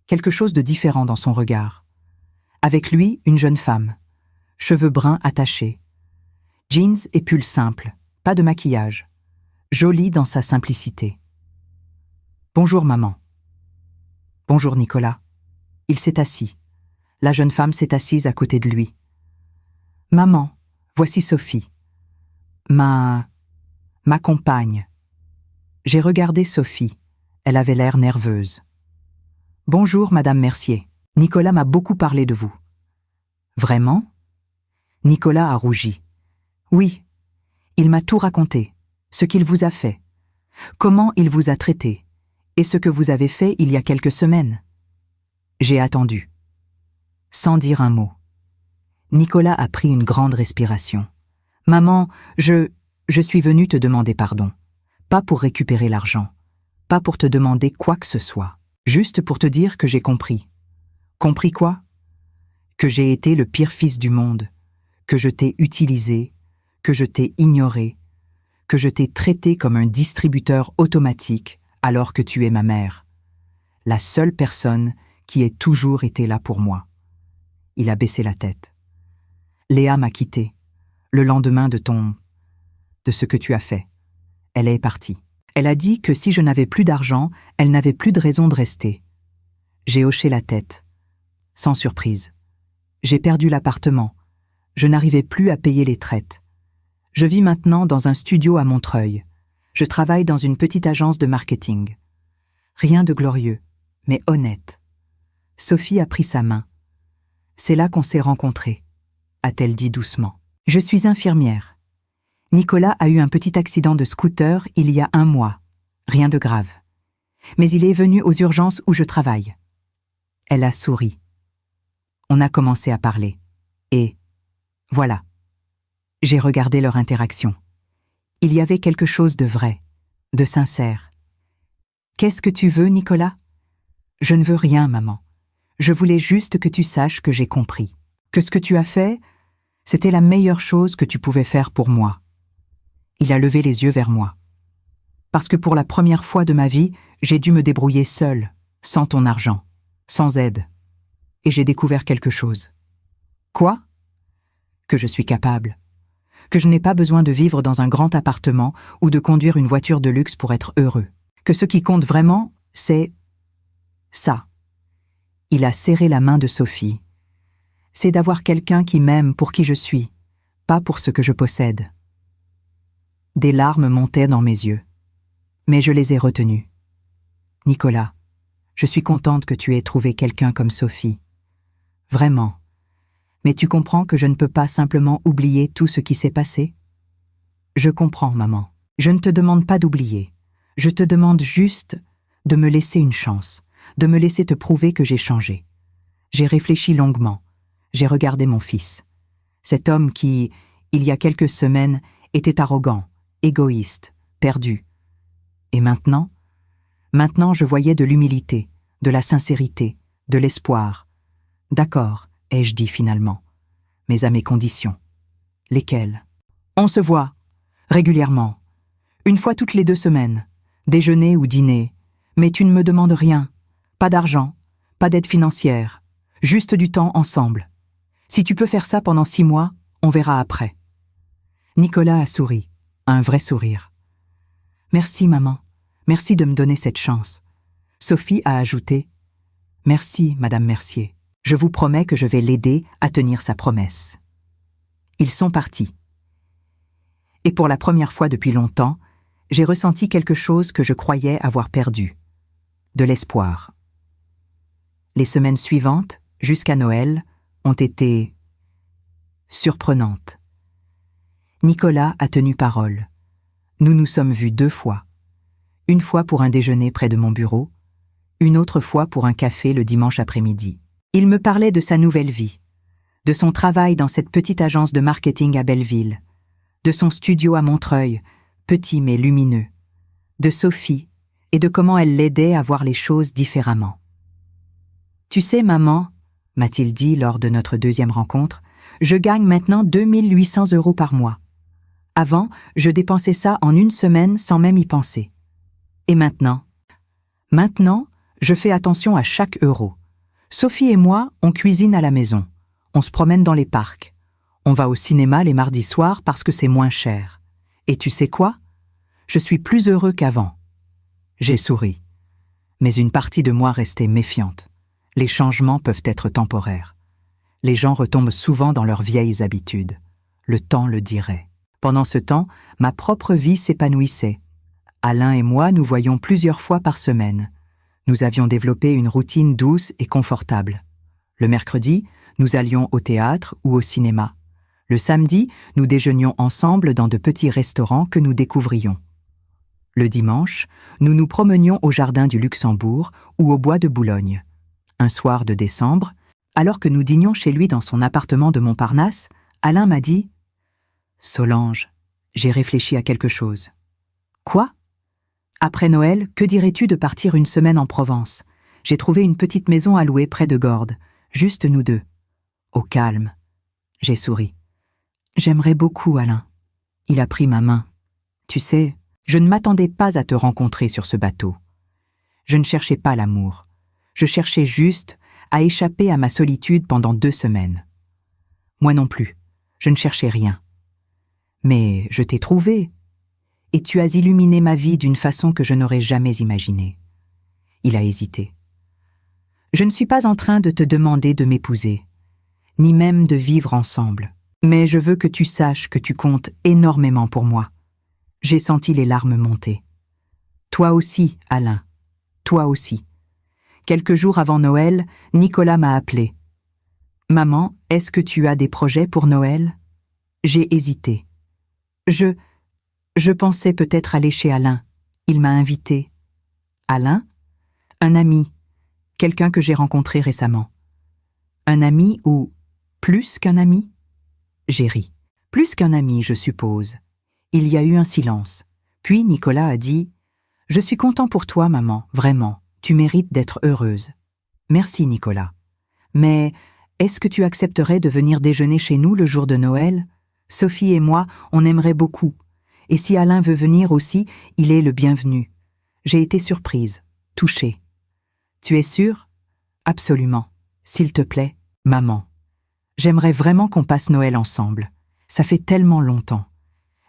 quelque chose de différent dans son regard. Avec lui, une jeune femme, cheveux bruns attachés, jeans et pull simple, pas de maquillage, jolie dans sa simplicité. « Bonjour maman. »« Bonjour Nicolas. » Il s'est assis. La jeune femme s'est assise à côté de lui. « Maman, voici Sophie. Ma compagne. » J'ai regardé Sophie. Elle avait l'air nerveuse. « Bonjour, Madame Mercier. Nicolas m'a beaucoup parlé de vous. »« Vraiment ?» Nicolas a rougi. « Oui, il m'a tout raconté, ce qu'il vous a fait, comment il vous a traité, et ce que vous avez fait il y a quelques semaines. » J'ai attendu, sans dire un mot. Nicolas a pris une grande respiration. « Maman, je suis venu te demander pardon. Pas pour récupérer l'argent, pas pour te demander quoi que ce soit, juste pour te dire que j'ai compris. » Compris quoi? Que j'ai été le pire fils du monde, que je t'ai utilisé, que je t'ai ignoré, que je t'ai traité comme un distributeur automatique alors que tu es ma mère. La seule personne qui ait toujours été là pour moi. Il a baissé la tête. Léa m'a quitté, le lendemain de ce que tu as fait. Elle est partie. Elle a dit que si je n'avais plus d'argent, elle n'avait plus de raison de rester. J'ai hoché la tête. Sans surprise. J'ai perdu l'appartement. Je n'arrivais plus à payer les traites. Je vis maintenant dans un studio à Montreuil. Je travaille dans une petite agence de marketing. Rien de glorieux, mais honnête. Sophie a pris sa main. C'est là qu'on s'est rencontrés, a-t-elle dit doucement. Je suis infirmière. Nicolas a eu un petit accident de scooter il y a 1 mois. Rien de grave. Mais il est venu aux urgences où je travaille. Elle a souri. On a commencé à parler. Et voilà. J'ai regardé leur interaction. Il y avait quelque chose de vrai, de sincère. « Qu'est-ce que tu veux, Nicolas ?»« Je ne veux rien, maman. Je voulais juste que tu saches que j'ai compris. Que ce que tu as fait, c'était la meilleure chose que tu pouvais faire pour moi. » Il a levé les yeux vers moi. « Parce que pour la première fois de ma vie, j'ai dû me débrouiller seule, sans ton argent, sans aide. Et j'ai découvert quelque chose. » « Quoi ? » ?»« Que je suis capable. Que je n'ai pas besoin de vivre dans un grand appartement ou de conduire une voiture de luxe pour être heureux. Que ce qui compte vraiment, c'est ça. » Il a serré la main de Sophie. « C'est d'avoir quelqu'un qui m'aime pour qui je suis, pas pour ce que je possède. » Des larmes montaient dans mes yeux. Mais je les ai retenues. « Nicolas, je suis contente que tu aies trouvé quelqu'un comme Sophie. Vraiment. Mais tu comprends que je ne peux pas simplement oublier tout ce qui s'est passé ? » « Je comprends, maman. Je ne te demande pas d'oublier. Je te demande juste de me laisser une chance, de me laisser te prouver que j'ai changé. J'ai réfléchi longuement. J'ai regardé mon fils. Cet homme qui, il y a quelques semaines, était arrogant, égoïste, perdu. Et maintenant, je voyais de l'humilité, de la sincérité, de l'espoir. « D'accord, » ai-je dit finalement, mais à mes conditions. « Lesquelles ? » « On se voit, régulièrement, 1 fois toutes les 2 semaines, déjeuner ou dîner, mais tu ne me demandes rien, pas d'argent, pas d'aide financière, juste du temps ensemble. Si tu peux faire ça pendant 6 mois, on verra après. » Nicolas a souri, un vrai sourire. « Merci, maman, merci de me donner cette chance. » Sophie a ajouté « Merci, Madame Mercier. Je vous promets que je vais l'aider à tenir sa promesse. » Ils sont partis. Et pour la première fois depuis longtemps, j'ai ressenti quelque chose que je croyais avoir perdu. De l'espoir. Les semaines suivantes, jusqu'à Noël, ont été surprenantes. Nicolas a tenu parole. Nous nous sommes vus 2 fois. 1 fois pour un déjeuner près de mon bureau, une autre fois pour un café le dimanche après-midi. Il me parlait de sa nouvelle vie, de son travail dans cette petite agence de marketing à Belleville, de son studio à Montreuil, petit mais lumineux, de Sophie et de comment elle l'aidait à voir les choses différemment. « Tu sais, maman, » m'a-t-il dit lors de notre 2e rencontre, « je gagne maintenant 2 800 € par mois. Avant, je dépensais ça en une semaine sans même y penser. Et maintenant? Maintenant, je fais attention à chaque euro. Sophie et moi, on cuisine à la maison. On se promène dans les parcs. On va au cinéma les mardis soirs parce que c'est moins cher. Et tu sais quoi? Je suis plus heureux qu'avant. J'ai souri. Mais une partie de moi restait méfiante. Les changements peuvent être temporaires. Les gens retombent souvent dans leurs vieilles habitudes. Le temps le dirait. Pendant ce temps, ma propre vie s'épanouissait. Alain et moi nous voyions plusieurs fois par semaine. Nous avions développé une routine douce et confortable. Le mercredi, nous allions au théâtre ou au cinéma. Le samedi, nous déjeunions ensemble dans de petits restaurants que nous découvrions. Le dimanche, nous nous promenions au jardin du Luxembourg ou au bois de Boulogne. Un soir de décembre, alors que nous dînions chez lui dans son appartement de Montparnasse, Alain m'a dit « Solange, j'ai réfléchi à quelque chose. »« Quoi ? » ?»« Après Noël, que dirais-tu de partir une semaine en Provence ? J'ai trouvé une petite maison à louer près de Gordes, juste nous deux. » Au calme. J'ai souri. « J'aimerais beaucoup, Alain. » Il a pris ma main. « Tu sais, je ne m'attendais pas à te rencontrer sur ce bateau. Je ne cherchais pas l'amour. Je cherchais juste à échapper à ma solitude pendant 2 semaines. Moi non plus, je ne cherchais rien. Mais je t'ai trouvé. Et tu as illuminé ma vie d'une façon que je n'aurais jamais imaginée. » Il a hésité. « Je ne suis pas en train de te demander de m'épouser, ni même de vivre ensemble. Mais je veux que tu saches que tu comptes énormément pour moi. » J'ai senti les larmes monter. « Toi aussi, Alain. Toi aussi. » Quelques jours avant Noël, Nicolas m'a appelé. « Maman, est-ce que tu as des projets pour Noël ?» J'ai hésité. Je pensais peut-être aller chez Alain. Il m'a invité. Alain ? Un ami. Quelqu'un que j'ai rencontré récemment. Un ami ou plus qu'un ami ? J'ai ri. Plus qu'un ami, je suppose. Il y a eu un silence. Puis Nicolas a dit « Je suis content pour toi, maman, vraiment. Tu mérites d'être heureuse. » Merci, Nicolas. Mais est-ce que tu accepterais de venir déjeuner chez nous le jour de Noël ? Sophie et moi, on aimerait beaucoup. Et si Alain veut venir aussi, il est le bienvenu. J'ai été surprise, touchée. Tu es sûre ? Absolument. S'il te plaît, maman. J'aimerais vraiment qu'on passe Noël ensemble. Ça fait tellement longtemps.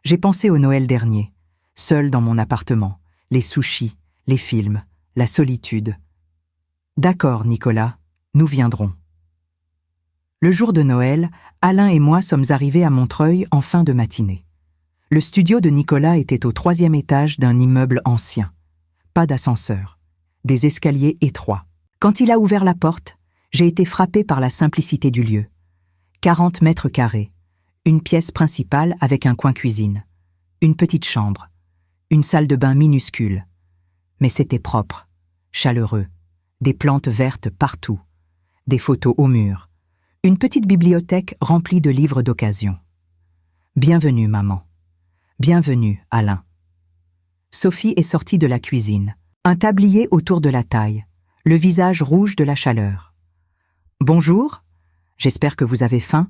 J'ai pensé au Noël dernier, seule dans mon appartement, les sushis, les films, la solitude. D'accord, Nicolas, nous viendrons. Le jour de Noël, Alain et moi sommes arrivés à Montreuil en fin de matinée. Le studio de Nicolas était au 3e étage d'un immeuble ancien. Pas d'ascenseur, des escaliers étroits. Quand il a ouvert la porte, j'ai été frappée par la simplicité du lieu. 40 mètres carrés, une pièce principale avec un coin cuisine, une petite chambre, une salle de bain minuscule. Mais c'était propre, chaleureux, des plantes vertes partout, des photos au mur, une petite bibliothèque remplie de livres d'occasion. Bienvenue, maman. Bienvenue, Alain. Sophie est sortie de la cuisine, un tablier autour de la taille, le visage rouge de la chaleur. Bonjour, j'espère que vous avez faim.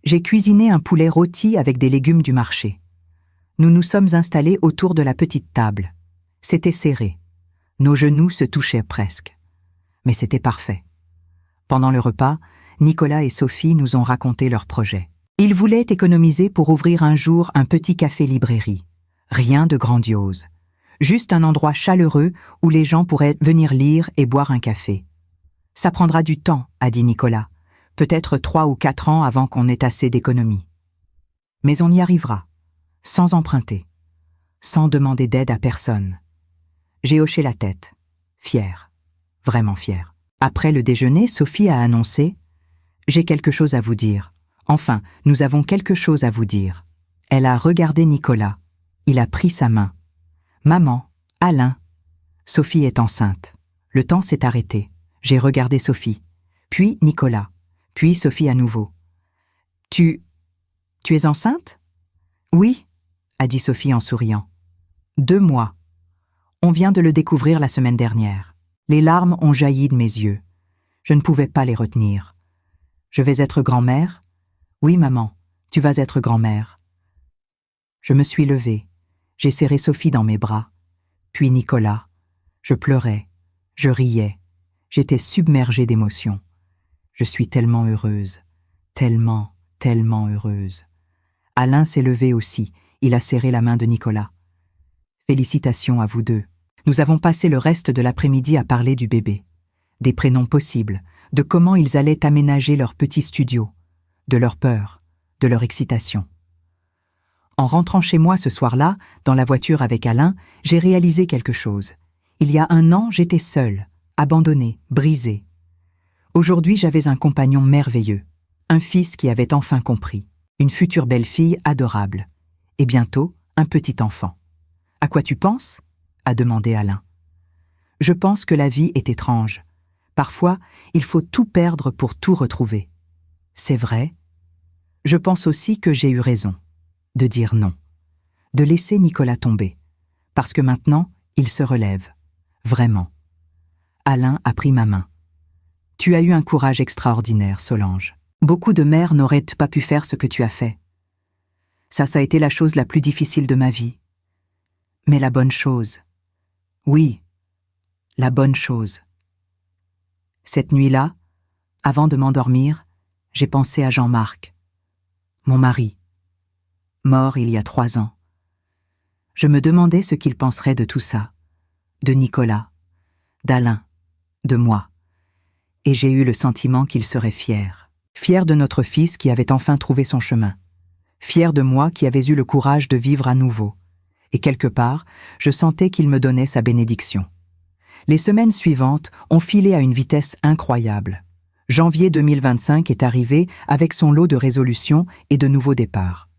J'ai cuisiné un poulet rôti avec des légumes du marché. Nous nous sommes installés autour de la petite table. C'était serré. Nos genoux se touchaient presque. Mais c'était parfait. Pendant le repas, Nicolas et Sophie nous ont raconté leur projet. Ils voulaient économiser pour ouvrir un jour un petit café-librairie. Rien de grandiose. Juste un endroit chaleureux où les gens pourraient venir lire et boire un café. Ça prendra du temps, a dit Nicolas. Peut-être 3 ou 4 ans avant qu'on ait assez d'économies. Mais on y arrivera, sans emprunter, sans demander d'aide à personne. J'ai hoché la tête, fière, vraiment fière. Après le déjeuner, Sophie a annoncé « J'ai quelque chose à vous dire. Enfin, nous avons quelque chose à vous dire. » Elle a regardé Nicolas. Il a pris sa main. « Maman, Alain. » Sophie est enceinte. Le temps s'est arrêté. J'ai regardé Sophie. Puis Nicolas. Puis Sophie à nouveau. « Tu es enceinte ?»« Oui, » a dit Sophie en souriant. « 2 mois. On vient de le découvrir la semaine dernière. Les larmes ont jailli de mes yeux. Je ne pouvais pas les retenir. Je vais être grand-mère ? Oui, maman, tu vas être grand-mère. Je me suis levée. J'ai serré Sophie dans mes bras. Puis Nicolas. Je pleurais. Je riais. J'étais submergée d'émotions. Je suis tellement heureuse. Tellement, tellement heureuse. Alain s'est levé aussi. Il a serré la main de Nicolas. Félicitations à vous deux. Nous avons passé le reste de l'après-midi à parler du bébé, des prénoms possibles, de comment ils allaient aménager leur petit studio, de leur peur, de leur excitation. En rentrant chez moi ce soir-là, dans la voiture avec Alain, j'ai réalisé quelque chose. Il y a 1 an, j'étais seule, abandonnée, brisée. Aujourd'hui, j'avais un compagnon merveilleux, un fils qui avait enfin compris, une future belle-fille adorable, et bientôt, un petit enfant. « À quoi tu penses ?» a demandé Alain. « Je pense que la vie est étrange. Parfois, il faut tout perdre pour tout retrouver. C'est vrai. Je pense aussi que j'ai eu raison, de dire non, de laisser Nicolas tomber, parce que maintenant, il se relève, vraiment. » Alain a pris ma main. « Tu as eu un courage extraordinaire, Solange. Beaucoup de mères n'auraient pas pu faire ce que tu as fait. Ça a été la chose la plus difficile de ma vie. Mais la bonne chose. Oui, la bonne chose. » Cette nuit-là, avant de m'endormir, j'ai pensé à Jean-Marc, mon mari, mort il y a 3 ans. Je me demandais ce qu'il penserait de tout ça, de Nicolas, d'Alain, de moi. Et j'ai eu le sentiment qu'il serait fier. Fier de notre fils qui avait enfin trouvé son chemin. Fier de moi qui avais eu le courage de vivre à nouveau. Et quelque part, je sentais qu'il me donnait sa bénédiction. Les semaines suivantes ont filé à une vitesse incroyable. Janvier 2025 est arrivé avec son lot de résolutions et de nouveaux départs.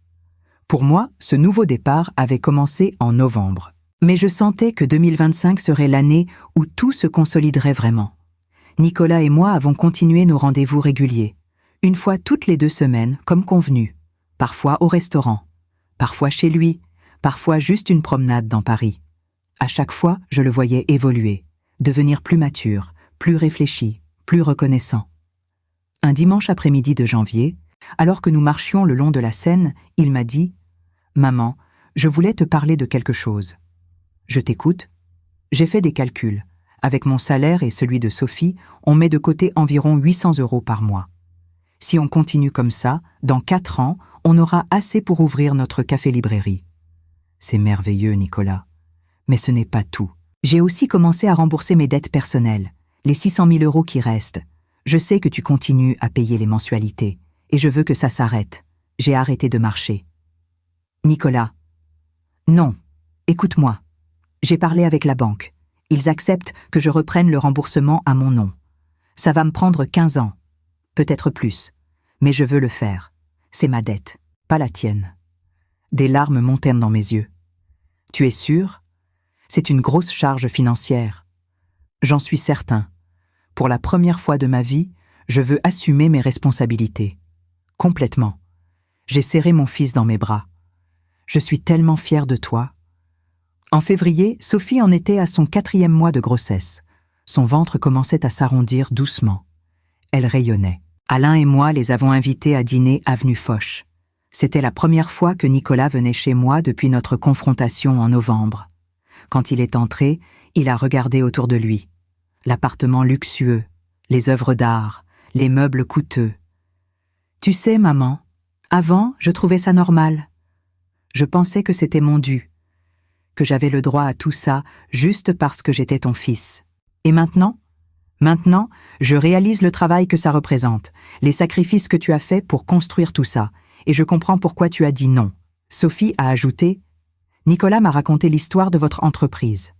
Pour moi, ce nouveau départ avait commencé en novembre. Mais je sentais que 2025 serait l'année où tout se consoliderait vraiment. Nicolas et moi avons continué nos rendez-vous réguliers, 1 fois toutes les 2 semaines, comme convenu, parfois au restaurant, parfois chez lui, parfois juste une promenade dans Paris. À chaque fois, je le voyais évoluer, devenir plus mature, plus réfléchi, plus reconnaissant. Un dimanche après-midi de janvier, alors que nous marchions le long de la Seine, il m'a dit « Maman, je voulais te parler de quelque chose. » Je t'écoute. J'ai fait des calculs. Avec mon salaire et celui de Sophie, on met de côté environ 800 € par mois. Si on continue comme ça, dans 4 ans, on aura assez pour ouvrir notre café-librairie. C'est merveilleux, Nicolas. Mais ce n'est pas tout. J'ai aussi commencé à rembourser mes dettes personnelles, les 600 000 € qui restent. Je sais que tu continues à payer les mensualités, et je veux que ça s'arrête. J'ai arrêté de marcher. Nicolas. Non, écoute-moi. J'ai parlé avec la banque. Ils acceptent que je reprenne le remboursement à mon nom. Ça va me prendre 15 ans, peut-être plus, mais je veux le faire. C'est ma dette, pas la tienne. Des larmes montèrent dans mes yeux. Tu es sûr ? C'est une grosse charge financière. J'en suis certain. Pour la première fois de ma vie, je veux assumer mes responsabilités. Complètement. J'ai serré mon fils dans mes bras. Je suis tellement fière de toi. En février, Sophie en était à son 4e mois de grossesse. Son ventre commençait à s'arrondir doucement. Elle rayonnait. Alain et moi les avons invités à dîner avenue Foch. C'était la première fois que Nicolas venait chez moi depuis notre confrontation en novembre. Quand il est entré, il a regardé autour de lui. L'appartement luxueux, les œuvres d'art, les meubles coûteux. « Tu sais, maman, avant, je trouvais ça normal. Je pensais que c'était mon dû, que j'avais le droit à tout ça juste parce que j'étais ton fils. Et maintenant ? Maintenant, je réalise le travail que ça représente, les sacrifices que tu as faits pour construire tout ça, et je comprends pourquoi tu as dit non. » Sophie a ajouté « Nicolas m'a raconté l'histoire de votre entreprise.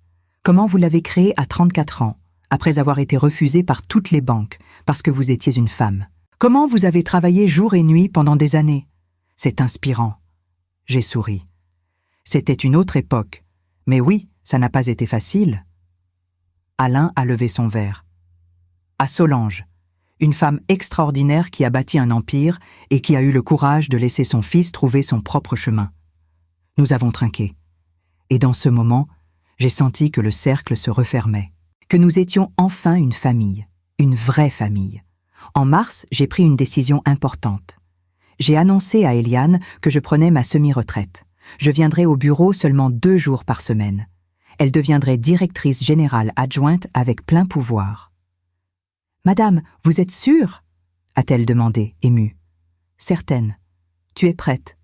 Comment vous l'avez créée à 34 ans, après avoir été refusée par toutes les banques, parce que vous étiez une femme. Comment vous avez travaillé jour et nuit pendant des années. C'est inspirant. » J'ai souri. C'était une autre époque. Mais oui, ça n'a pas été facile. Alain a levé son verre. À Solange, une femme extraordinaire qui a bâti un empire et qui a eu le courage de laisser son fils trouver son propre chemin. Nous avons trinqué. Et dans ce moment, j'ai senti que le cercle se refermait, que nous étions enfin une famille, une vraie famille. En mars, j'ai pris une décision importante. J'ai annoncé à Eliane que je prenais ma semi-retraite. Je viendrai au bureau seulement 2 jours par semaine. Elle deviendrait directrice générale adjointe avec plein pouvoir. « Madame, vous êtes sûre ?» a-t-elle demandé, émue. « Certaine. Tu es prête.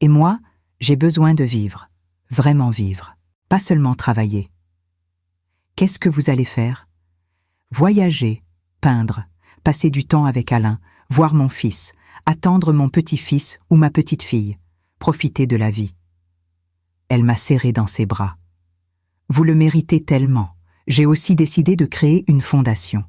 Et moi, j'ai besoin de vivre. Vraiment vivre. Pas seulement travailler. » « Qu'est-ce que vous allez faire ?»« Voyager, peindre, passer du temps avec Alain, voir mon fils, attendre mon petit-fils ou ma petite-fille, profiter de la vie. » Elle m'a serré dans ses bras. « Vous le méritez tellement. J'ai aussi décidé de créer une fondation.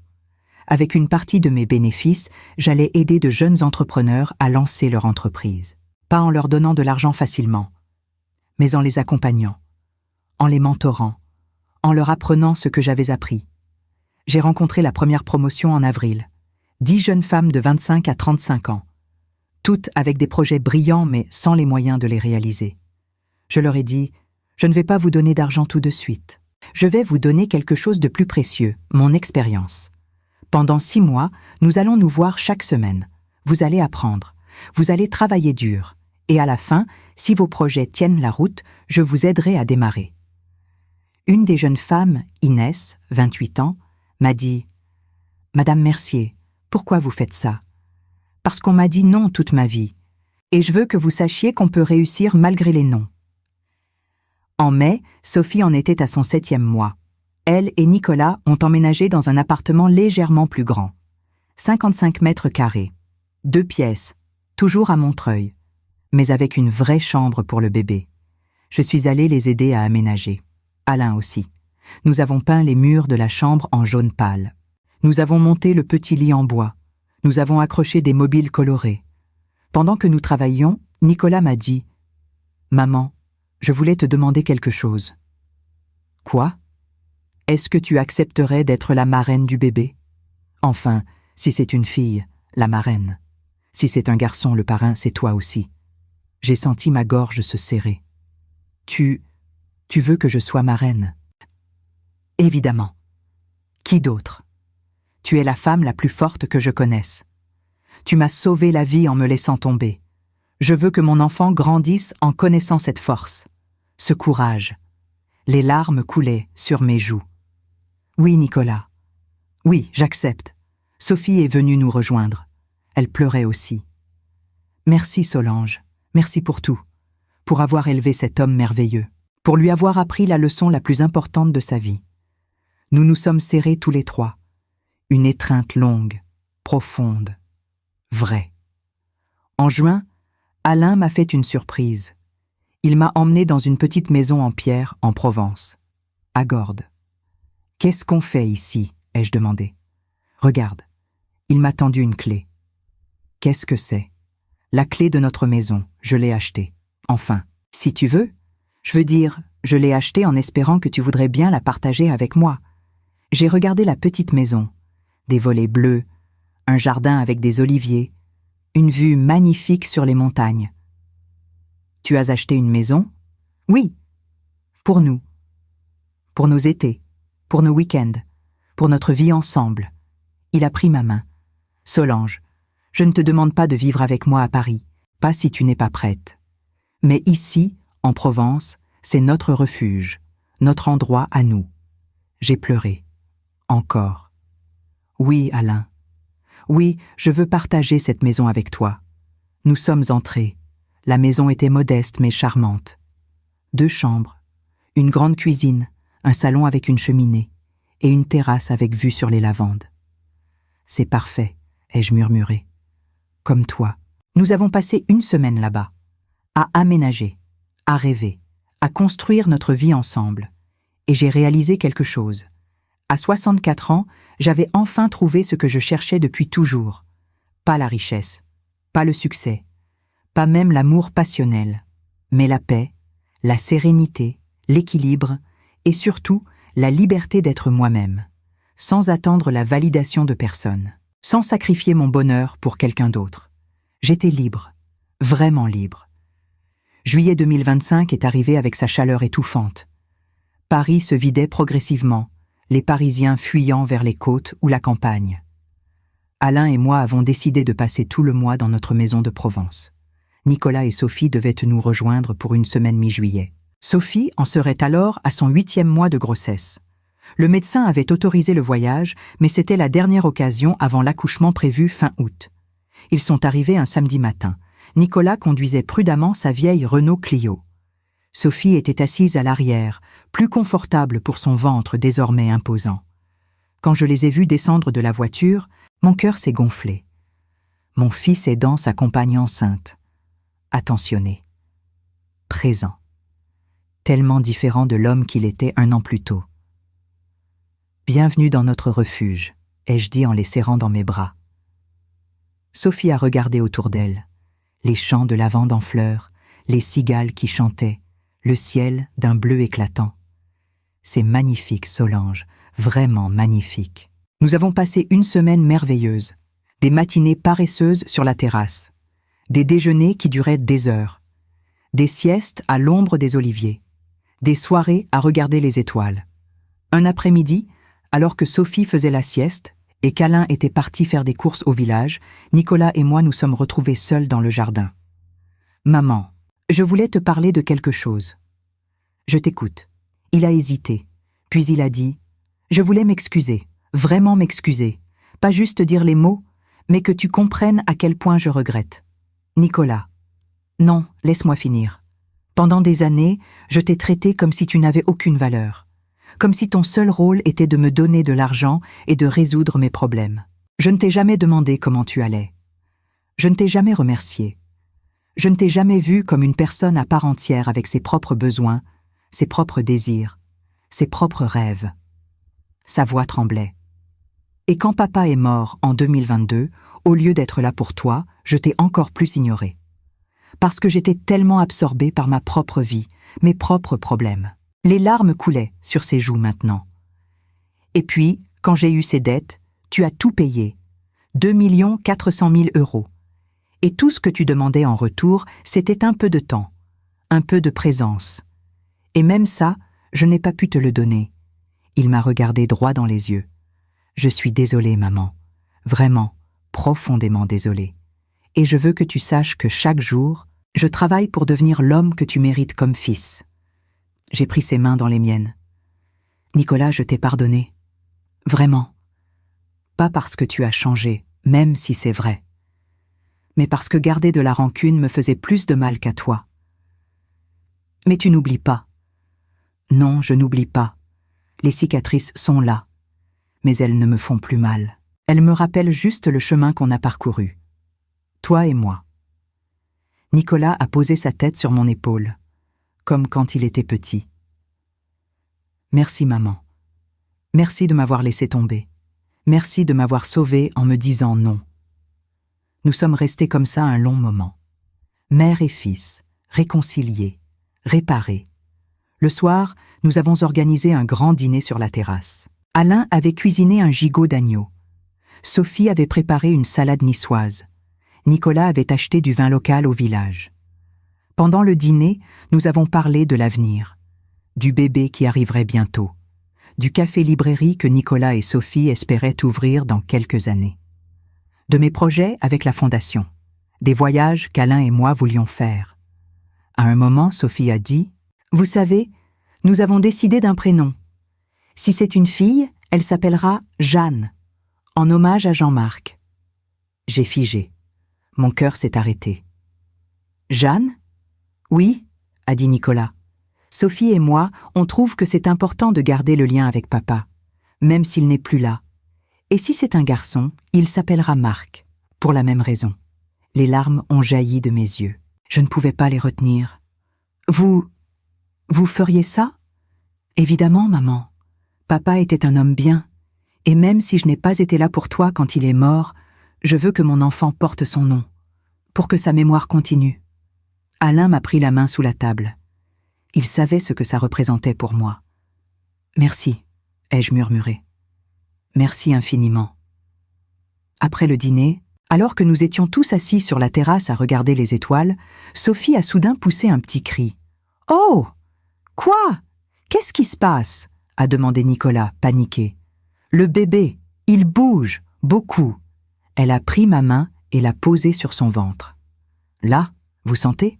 Avec une partie de mes bénéfices, j'allais aider de jeunes entrepreneurs à lancer leur entreprise. Pas en leur donnant de l'argent facilement, mais en les accompagnant, en les mentorant, en leur apprenant ce que j'avais appris. J'ai rencontré la première promotion en avril. 10 jeunes femmes de 25 à 35 ans. Toutes avec des projets brillants mais sans les moyens de les réaliser. Je leur ai dit, je ne vais pas vous donner d'argent tout de suite. Je vais vous donner quelque chose de plus précieux, mon expérience. Pendant 6 mois, nous allons nous voir chaque semaine. Vous allez apprendre. Vous allez travailler dur. Et à la fin, si vos projets tiennent la route, je vous aiderai à démarrer. Une des jeunes femmes, Inès, 28 ans, m'a dit « Madame Mercier, pourquoi vous faites ça ? Parce qu'on m'a dit non toute ma vie. Et je veux que vous sachiez qu'on peut réussir malgré les noms. » En mai, Sophie en était à son 7e mois. Elle et Nicolas ont emménagé dans un appartement légèrement plus grand. 55 mètres carrés. 2 pièces, toujours à Montreuil, mais avec une vraie chambre pour le bébé. Je suis allée les aider à aménager. Alain aussi. Nous avons peint les murs de la chambre en jaune pâle. Nous avons monté le petit lit en bois. Nous avons accroché des mobiles colorés. Pendant que nous travaillions, Nicolas m'a dit « Maman, je voulais te demander quelque chose. »« Quoi ? Est-ce que tu accepterais d'être la marraine du bébé ? Enfin, si c'est une fille, la marraine. Si c'est un garçon, le parrain, c'est toi aussi. » J'ai senti ma gorge se serrer. « Tu veux que je sois marraine ? » Évidemment. Qui d'autre ? Tu es la femme la plus forte que je connaisse. Tu m'as sauvé la vie en me laissant tomber. Je veux que mon enfant grandisse en connaissant cette force, ce courage. Les larmes coulaient sur mes joues. Oui, Nicolas. Oui, j'accepte. Sophie est venue nous rejoindre. Elle pleurait aussi. Merci Solange, merci pour tout, pour avoir élevé cet homme merveilleux, pour lui avoir appris la leçon la plus importante de sa vie. Nous nous sommes serrés tous les 3. Une étreinte longue, profonde, vraie. En juin, Alain m'a fait une surprise. Il m'a emmené dans une petite maison en pierre en Provence, à Gordes. « Qu'est-ce qu'on fait ici ?» ai-je demandé. « Regarde, il m'a tendu une clé. »« Qu'est-ce que c'est ?»« La clé de notre maison, je l'ai achetée. Enfin, si tu veux. Je veux dire, je l'ai achetée en espérant que tu voudrais bien la partager avec moi. J'ai regardé la petite maison, des volets bleus, un jardin avec des oliviers, une vue magnifique sur les montagnes. »« Tu as acheté une maison ? » ?»« Oui, pour nous. Pour nos étés, pour nos week-ends, pour notre vie ensemble. » Il a pris ma main. « Solange, je ne te demande pas de vivre avec moi à Paris, pas si tu n'es pas prête. Mais ici, en Provence, c'est notre refuge, notre endroit à nous. » J'ai pleuré. Encore. « Oui, Alain. Oui, je veux partager cette maison avec toi. Nous sommes entrés. La maison était modeste mais charmante. 2 chambres, une grande cuisine, un salon avec une cheminée et une terrasse avec vue sur les lavandes. « C'est parfait, » ai-je murmuré. « Comme toi. » Nous avons passé 1 semaine là-bas, à aménager, à rêver, à construire notre vie ensemble. Et j'ai réalisé quelque chose. À 64 ans, j'avais enfin trouvé ce que je cherchais depuis toujours. Pas la richesse, pas le succès, pas même l'amour passionnel, mais la paix, la sérénité, l'équilibre et surtout la liberté d'être moi-même, sans attendre la validation de personne, sans sacrifier mon bonheur pour quelqu'un d'autre. J'étais libre, vraiment libre. Juillet 2025 est arrivé avec sa chaleur étouffante. Paris se vidait progressivement, les Parisiens fuyant vers les côtes ou la campagne. Alain et moi avons décidé de passer tout le mois dans notre maison de Provence. Nicolas et Sophie devaient nous rejoindre pour une semaine mi-juillet. Sophie en serait alors à son 8e mois de grossesse. Le médecin avait autorisé le voyage, mais c'était la dernière occasion avant l'accouchement prévu fin août. Ils sont arrivés un samedi matin. Nicolas conduisait prudemment sa vieille Renault Clio. Sophie était assise à l'arrière, plus confortable pour son ventre désormais imposant. Quand je les ai vus descendre de la voiture, mon cœur s'est gonflé. Mon fils aidant sa compagne enceinte. Attentionné. Présent. Tellement différent de l'homme qu'il était un an plus tôt. Bienvenue dans notre refuge, ai-je dit en les serrant dans mes bras. Sophie a regardé autour d'elle. Les champs de lavande en fleurs, les cigales qui chantaient, le ciel d'un bleu éclatant. C'est magnifique, Solange, vraiment magnifique. Nous avons passé une semaine merveilleuse, des matinées paresseuses sur la terrasse, des déjeuners qui duraient des heures, des siestes à l'ombre des oliviers, des soirées à regarder les étoiles. Un après-midi, alors que Sophie faisait la sieste et qu'Alain était parti faire des courses au village, Nicolas et moi nous sommes retrouvés seuls dans le jardin. « Maman, je voulais te parler de quelque chose. » « Je t'écoute. » Il a hésité, puis il a dit « Je voulais m'excuser, vraiment m'excuser, pas juste dire les mots, mais que tu comprennes à quel point je regrette. » Nicolas. « Non, laisse-moi finir. Pendant des années, je t'ai traité comme si tu n'avais aucune valeur. Comme si ton seul rôle était de me donner de l'argent et de résoudre mes problèmes. Je ne t'ai jamais demandé comment tu allais. Je ne t'ai jamais remercié. Je ne t'ai jamais vu comme une personne à part entière avec ses propres besoins, ses propres désirs, ses propres rêves. » Sa voix tremblait. « Et quand papa est mort en 2022, au lieu d'être là pour toi, je t'ai encore plus ignoré. Parce que j'étais tellement absorbée par ma propre vie, mes propres problèmes. » Les larmes coulaient sur ses joues maintenant. « Et puis, quand j'ai eu ces dettes, tu as tout payé. 2 400 000 €. Et tout ce que tu demandais en retour, c'était un peu de temps, un peu de présence. Et même ça, je n'ai pas pu te le donner. » Il m'a regardé droit dans les yeux. « Je suis désolée, maman. Vraiment, profondément désolée. Et je veux que tu saches que chaque jour, je travaille pour devenir l'homme que tu mérites comme fils. » J'ai pris ses mains dans les miennes. « Nicolas, je t'ai pardonné. Vraiment. Pas parce que tu as changé, même si c'est vrai. Mais parce que garder de la rancune me faisait plus de mal qu'à toi. Mais tu n'oublies pas. » « Non, je n'oublie pas. Les cicatrices sont là. Mais elles ne me font plus mal. Elles me rappellent juste le chemin qu'on a parcouru. Toi et moi. » Nicolas a posé sa tête sur mon épaule, comme quand il était petit. « Merci, maman. Merci de m'avoir laissé tomber. Merci de m'avoir sauvée en me disant non. » Nous sommes restés comme ça un long moment. Mère et fils, réconciliés, réparés. Le soir, nous avons organisé un grand dîner sur la terrasse. Alain avait cuisiné un gigot d'agneau. Sophie avait préparé une salade niçoise. Nicolas avait acheté du vin local au village. Pendant le dîner, nous avons parlé de l'avenir, du bébé qui arriverait bientôt, du café-librairie que Nicolas et Sophie espéraient ouvrir dans quelques années, de mes projets avec la fondation, des voyages qu'Alain et moi voulions faire. À un moment, Sophie a dit « Vous savez, nous avons décidé d'un prénom. Si c'est une fille, elle s'appellera Jeanne, en hommage à Jean-Marc. » J'ai figé. Mon cœur s'est arrêté. « Jeanne ? » ?»« Oui, » a dit Nicolas. « Sophie et moi, on trouve que c'est important de garder le lien avec papa, même s'il n'est plus là. Et si c'est un garçon, il s'appellera Marc, pour la même raison. » Les larmes ont jailli de mes yeux. Je ne pouvais pas les retenir. « Vous feriez ça ? » ?»« Évidemment, maman. Papa était un homme bien, et même si je n'ai pas été là pour toi quand il est mort, je veux que mon enfant porte son nom, pour que sa mémoire continue. » Alain m'a pris la main sous la table. Il savait ce que ça représentait pour moi. « Merci, » ai-je murmuré. « Merci infiniment. » Après le dîner, alors que nous étions tous assis sur la terrasse à regarder les étoiles, Sophie a soudain poussé un petit cri. « Oh ! Quoi ? Qu'est-ce qui se passe ?» a demandé Nicolas, paniqué. « Le bébé, il bouge, beaucoup. » Elle a pris ma main et l'a posée sur son ventre. Là, Vous sentez?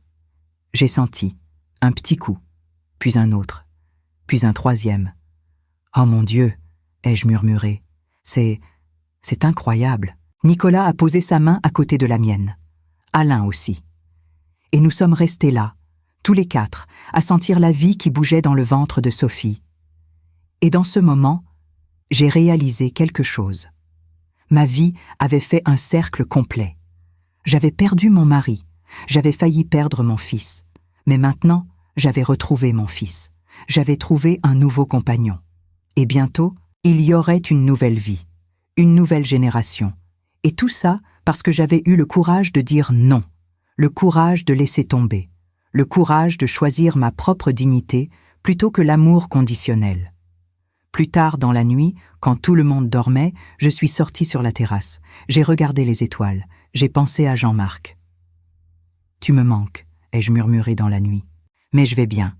J'ai senti. Un petit coup, puis un autre, puis un troisième. Oh mon Dieu, ai-je murmuré. C'est incroyable. Nicolas a posé sa main à côté de la mienne. Alain aussi. Et nous sommes restés là, tous les quatre, à sentir la vie qui bougeait dans le ventre de Sophie. Et dans ce moment, j'ai réalisé quelque chose. Ma vie avait fait un cercle complet. J'avais perdu mon mari, j'avais failli perdre mon fils, mais maintenant, j'avais retrouvé mon fils. J'avais trouvé un nouveau compagnon. Et bientôt, il y aurait une nouvelle vie, une nouvelle génération. Et tout ça parce que j'avais eu le courage de dire non, le courage de laisser tomber, le courage de choisir ma propre dignité plutôt que l'amour conditionnel. Plus tard dans la nuit, quand tout le monde dormait, je suis sortie sur la terrasse. J'ai regardé les étoiles. J'ai pensé à Jean-Marc. « Tu me manques », ai-je murmuré dans la nuit. « Mais je vais bien.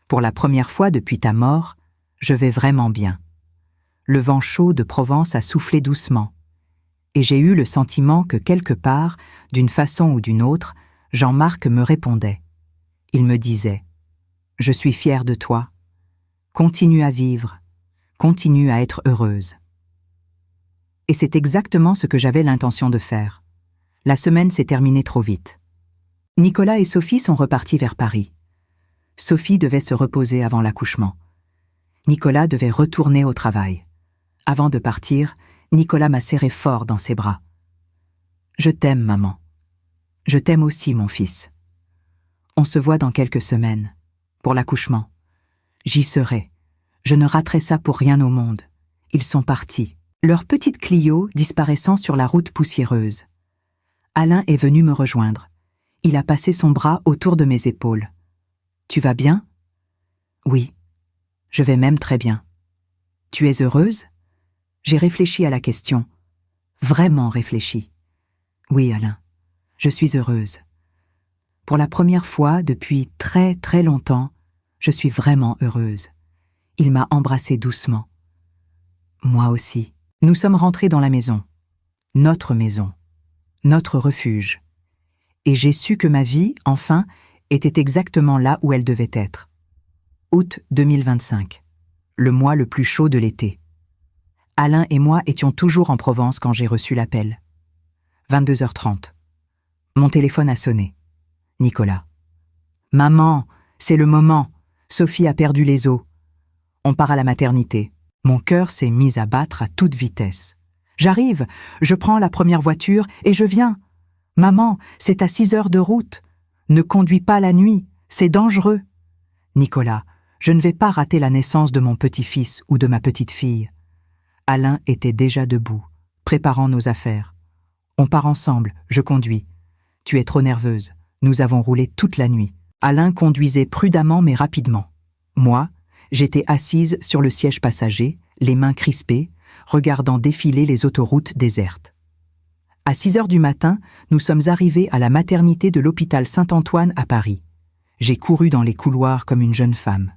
Pour la première fois depuis ta mort, je vais vraiment bien. » Le vent chaud de Provence a soufflé doucement. Et j'ai eu le sentiment que quelque part, d'une façon ou d'une autre, Jean-Marc me répondait. Il me disait « Je suis fier de toi. Continue à vivre. Continue à être heureuse. » Et c'est exactement ce que j'avais l'intention de faire. La semaine s'est terminée trop vite. Nicolas et Sophie sont repartis vers Paris. Sophie devait se reposer avant l'accouchement. Nicolas devait retourner au travail. Avant de partir, Nicolas m'a serré fort dans ses bras. « Je t'aime, maman. Je t'aime aussi, mon fils. On se voit dans quelques semaines, pour l'accouchement. J'y serai. Je ne raterai ça pour rien au monde. Ils sont partis, leur petite Clio disparaissant sur la route poussiéreuse. Alain est venu me rejoindre. Il a passé son bras autour de mes épaules. « Tu vas bien ?»« Oui, je vais même très bien. »« Tu es heureuse ?» J'ai réfléchi à la question. Vraiment réfléchi. « Oui, Alain, je suis heureuse. Pour la première fois depuis très très longtemps, je suis vraiment heureuse. » Il m'a embrassée doucement. Moi aussi. Nous sommes rentrés dans la maison. Notre maison. Notre refuge. Et j'ai su que ma vie, enfin, était exactement là où elle devait être. Août 2025. Le mois le plus chaud de l'été. Alain et moi étions toujours en Provence quand j'ai reçu l'appel. 22h30. Mon téléphone a sonné. Nicolas. « Maman, c'est le moment. Sophie a perdu les os. On part à la maternité. » Mon cœur s'est mis à battre à toute vitesse. J'arrive, je prends la première voiture et je viens. « Maman, c'est à 6 heures de route. Ne conduis pas la nuit, c'est dangereux. » Nicolas, je ne vais pas rater la naissance de mon petit-fils ou de ma petite-fille. Alain était déjà debout, préparant nos affaires. On part ensemble, je conduis. Tu es trop nerveuse. Nous avons roulé toute la nuit. Alain conduisait prudemment mais rapidement. Moi, j'étais assise sur le siège passager, les mains crispées, regardant défiler les autoroutes désertes. À 6 heures du matin, nous sommes arrivés à la maternité de l'hôpital Saint-Antoine à Paris. J'ai couru dans les couloirs comme une jeune femme.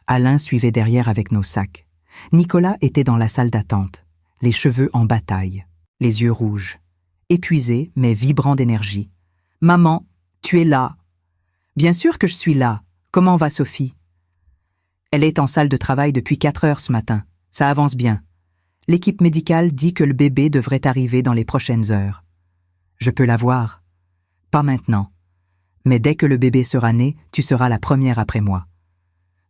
Alain suivait derrière avec nos sacs. Nicolas était dans la salle d'attente, les cheveux en bataille, les yeux rouges, épuisé mais vibrant d'énergie. « Maman, tu es là. »« Bien sûr que je suis là. Comment va Sophie ?» Elle est en salle de travail depuis 4 heures ce matin. Ça avance bien. L'équipe médicale dit que le bébé devrait arriver dans les prochaines heures. Je peux la voir. Pas maintenant. Mais dès que le bébé sera né, tu seras la première après moi.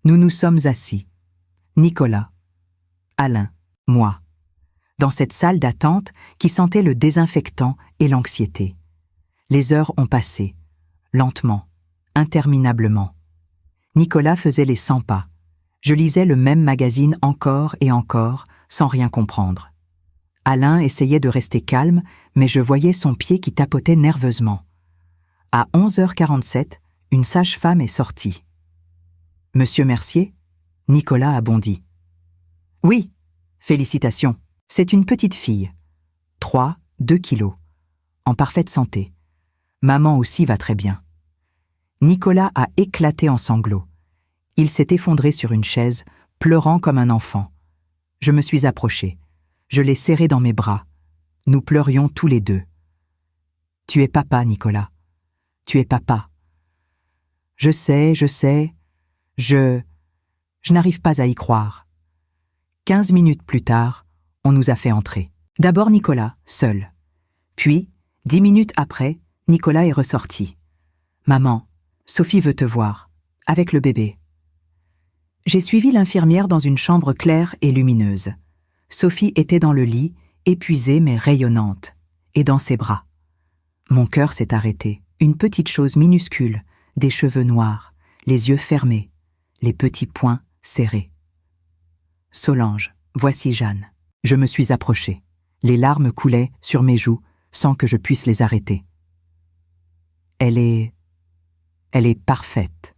Nous nous sommes assis. Nicolas, Alain, moi. Dans cette salle d'attente qui sentait le désinfectant et l'anxiété. Les heures ont passé. Lentement. Interminablement. Nicolas faisait les 100 pas. Je lisais le même magazine encore et encore, sans rien comprendre. Alain essayait de rester calme, mais je voyais son pied qui tapotait nerveusement. À 11h47, une sage-femme est sortie. « Monsieur Mercier ?» Nicolas a bondi. « Oui, félicitations. C'est une petite fille. 2 kilos. En parfaite santé. Maman aussi va très bien. » Nicolas a éclaté en sanglots. Il s'est effondré sur une chaise, pleurant comme un enfant. Je me suis approchée. Je l'ai serré dans mes bras. Nous pleurions tous les deux. « Tu es papa, Nicolas. Tu es papa. Je sais, je n'arrive pas à y croire. 15 minutes plus tard, on nous a fait entrer. D'abord Nicolas, seul. Puis, 10 minutes après, Nicolas est ressorti. « Maman, Sophie veut te voir, avec le bébé. » J'ai suivi l'infirmière dans une chambre claire et lumineuse. Sophie était dans le lit, épuisée mais rayonnante, et dans ses bras. Mon cœur s'est arrêté. Une petite chose minuscule, des cheveux noirs, les yeux fermés, les petits poings serrés. « Solange, voici Jeanne. » Je me suis approché. Les larmes coulaient sur mes joues sans que je puisse les arrêter. Elle est parfaite.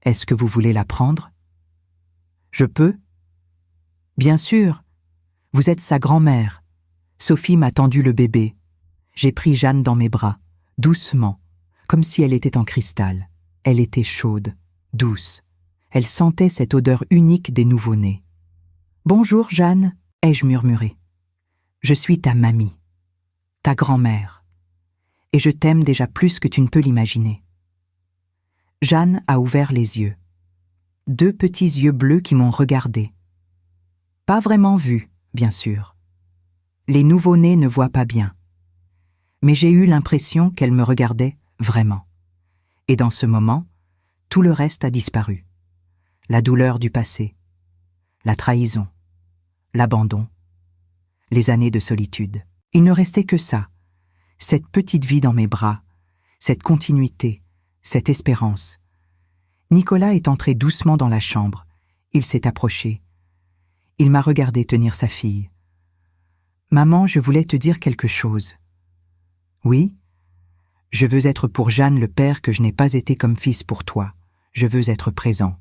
Est-ce que vous voulez la prendre? Je peux? Bien sûr. Vous êtes sa grand-mère. Sophie m'a tendu le bébé. J'ai pris Jeanne dans mes bras, doucement, comme si elle était en cristal. Elle était chaude, douce. Elle sentait cette odeur unique des nouveau-nés. « Bonjour, Jeanne », ai-je murmuré. « Je suis ta mamie, ta grand-mère, et je t'aime déjà plus que tu ne peux l'imaginer. » Jeanne a ouvert les yeux. 2 petits yeux bleus qui m'ont regardé. Pas vraiment vu, bien sûr. Les nouveau-nés ne voient pas bien. Mais j'ai eu l'impression qu'elle me regardait vraiment. Et dans ce moment, tout le reste a disparu. La douleur du passé, la trahison, l'abandon, les années de solitude. Il ne restait que ça, cette petite vie dans mes bras, cette continuité, cette espérance. Nicolas est entré doucement dans la chambre. Il s'est approché. Il m'a regardé tenir sa fille. « Maman, je voulais te dire quelque chose. »« Oui ? Je veux être pour Jeanne le père que je n'ai pas été comme fils pour toi. Je veux être présent,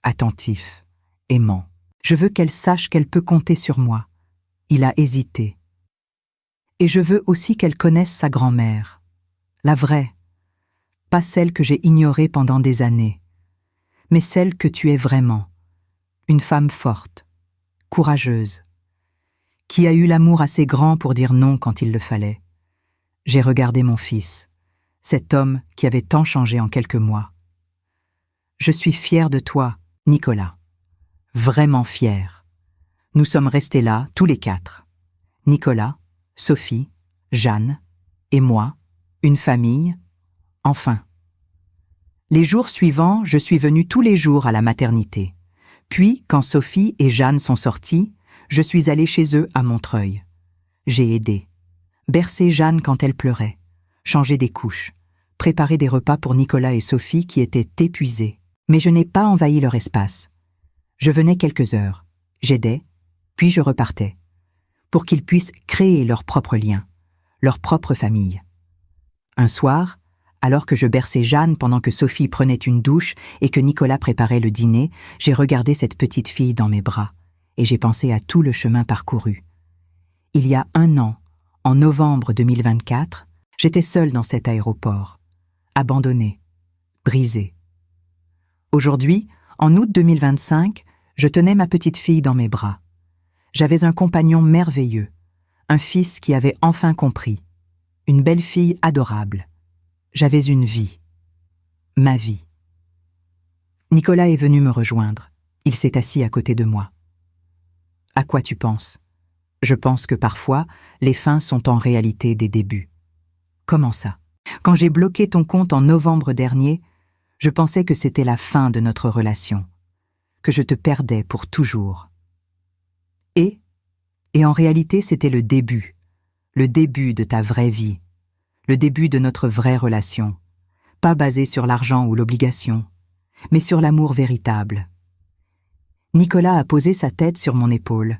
attentif, aimant. Je veux qu'elle sache qu'elle peut compter sur moi. » Il a hésité. « Et je veux aussi qu'elle connaisse sa grand-mère. La vraie. Pas celle que j'ai ignorée pendant des années, mais celle que tu es vraiment. Une femme forte, courageuse, qui a eu l'amour assez grand pour dire non quand il le fallait. » J'ai regardé mon fils, cet homme qui avait tant changé en quelques mois. « Je suis fière de toi, Nicolas. Vraiment fière. » Nous sommes restés là, tous les 4. Nicolas, Sophie, Jeanne et moi, une famille, enfin. Les jours suivants, je suis venue tous les jours à la maternité. Puis, quand Sophie et Jeanne sont sorties, je suis allée chez eux à Montreuil. J'ai aidé. Bercer Jeanne quand elle pleurait, changer des couches, préparer des repas pour Nicolas et Sophie qui étaient épuisés. Mais je n'ai pas envahi leur espace. Je venais quelques heures, j'aidais, puis je repartais, pour qu'ils puissent créer leur propre lien, leur propre famille. Un soir, alors que je berçais Jeanne pendant que Sophie prenait une douche et que Nicolas préparait le dîner, j'ai regardé cette petite fille dans mes bras et j'ai pensé à tout le chemin parcouru. Il y a 1 an, en novembre 2024, j'étais seule dans cet aéroport, abandonnée, brisée. Aujourd'hui, en août 2025, je tenais ma petite fille dans mes bras. J'avais un compagnon merveilleux, un fils qui avait enfin compris, une belle-fille adorable. J'avais une vie, ma vie. Nicolas est venu me rejoindre. Il s'est assis à côté de moi. « À quoi tu penses ? Je pense que parfois, les fins sont en réalité des débuts. » Comment ça ? Quand j'ai bloqué ton compte en novembre dernier, je pensais que c'était la fin de notre relation, que je te perdais pour toujours. Et en réalité, c'était le début de ta vraie vie, le début de notre vraie relation, pas basée sur l'argent ou l'obligation, mais sur l'amour véritable. Nicolas a posé sa tête sur mon épaule.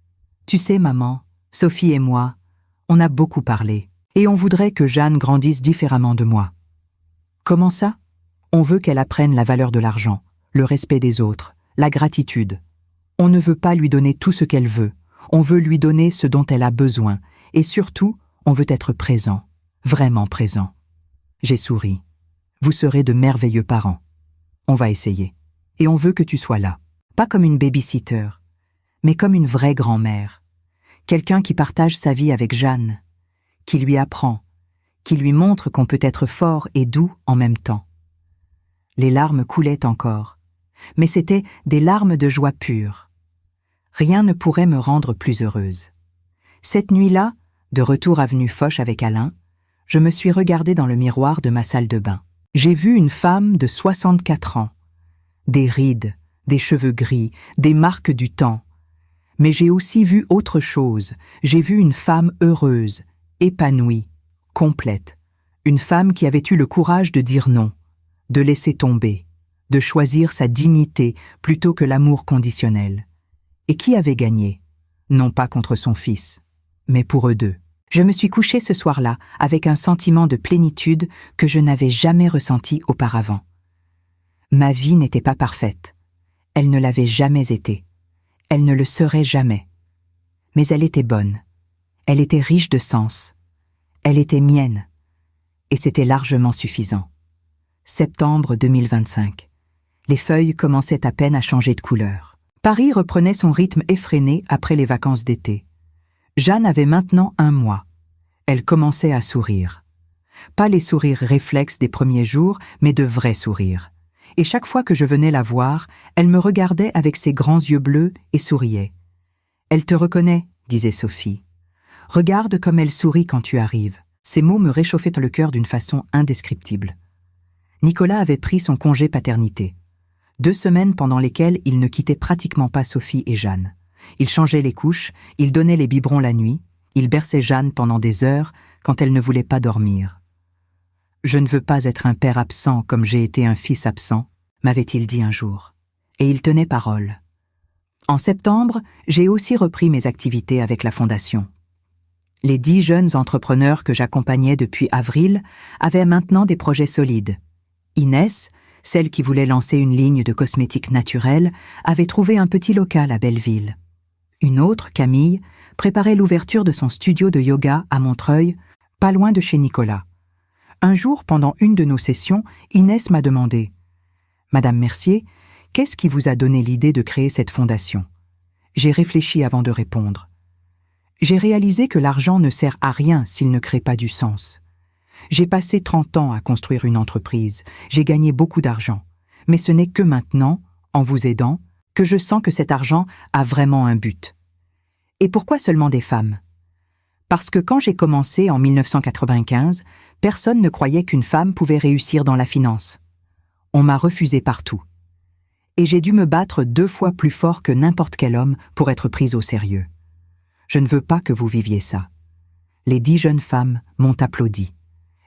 « Tu sais, maman, Sophie et moi, on a beaucoup parlé, et on voudrait que Jeanne grandisse différemment de moi. » Comment ça ? On veut qu'elle apprenne la valeur de l'argent, le respect des autres, la gratitude. On ne veut pas lui donner tout ce qu'elle veut, on veut lui donner ce dont elle a besoin, et surtout, on veut être présent, vraiment présent. J'ai souri. Vous serez de merveilleux parents. On va essayer. Et on veut que tu sois là, pas comme une baby-sitter, mais comme une vraie grand-mère, quelqu'un qui partage sa vie avec Jeanne, qui lui apprend, qui lui montre qu'on peut être fort et doux en même temps. Les larmes coulaient encore, mais c'étaient des larmes de joie pure. Rien ne pourrait me rendre plus heureuse. Cette nuit-là, de retour avenue Foch avec Alain, je me suis regardée dans le miroir de ma salle de bain. J'ai vu une femme de 64 ans, des rides, des cheveux gris, des marques du temps. Mais j'ai aussi vu autre chose. J'ai vu une femme heureuse, épanouie, complète. Une femme qui avait eu le courage de dire non, de laisser tomber, de choisir sa dignité plutôt que l'amour conditionnel. Et qui avait gagné, non pas contre son fils, mais pour eux deux. Je me suis couchée ce soir-là avec un sentiment de plénitude que je n'avais jamais ressenti auparavant. Ma vie n'était pas parfaite. Elle ne l'avait jamais été. Elle ne le serait jamais. Mais elle était bonne. Elle était riche de sens. Elle était mienne. Et c'était largement suffisant. Septembre 2025. Les feuilles commençaient à peine à changer de couleur. Paris reprenait son rythme effréné après les vacances d'été. Jeanne avait maintenant 1 mois. Elle commençait à sourire. Pas les sourires réflexes des premiers jours, mais de vrais sourires. Et chaque fois que je venais la voir, elle me regardait avec ses grands yeux bleus et souriait. « Elle te reconnaît », disait Sophie. « Regarde comme elle sourit quand tu arrives. » Ces mots me réchauffaient le cœur d'une façon indescriptible. Nicolas avait pris son congé paternité. 2 semaines pendant lesquelles il ne quittait pratiquement pas Sophie et Jeanne. Il changeait les couches, il donnait les biberons la nuit, il berçait Jeanne pendant des heures quand elle ne voulait pas dormir. « Je ne veux pas être un père absent comme j'ai été un fils absent », m'avait-il dit un jour. Et il tenait parole. En septembre, j'ai aussi repris mes activités avec la Fondation. Les 10 jeunes entrepreneurs que j'accompagnais depuis avril avaient maintenant des projets solides. Inès, celle qui voulait lancer une ligne de cosmétiques naturels, avait trouvé un petit local à Belleville. Une autre, Camille, préparait l'ouverture de son studio de yoga à Montreuil, pas loin de chez Nicolas. Un jour, pendant une de nos sessions, Inès m'a demandé « Madame Mercier, qu'est-ce qui vous a donné l'idée de créer cette fondation ?» J'ai réfléchi avant de répondre. J'ai réalisé que l'argent ne sert à rien s'il ne crée pas du sens. J'ai passé 30 ans à construire une entreprise, j'ai gagné beaucoup d'argent, mais ce n'est que maintenant, en vous aidant, que je sens que cet argent a vraiment un but. Et pourquoi seulement des femmes ? Parce que quand j'ai commencé en 1995, personne ne croyait qu'une femme pouvait réussir dans la finance. On m'a refusé partout. Et j'ai dû me battre 2 fois plus fort que n'importe quel homme pour être prise au sérieux. Je ne veux pas que vous viviez ça. Les 10 jeunes femmes m'ont applaudi.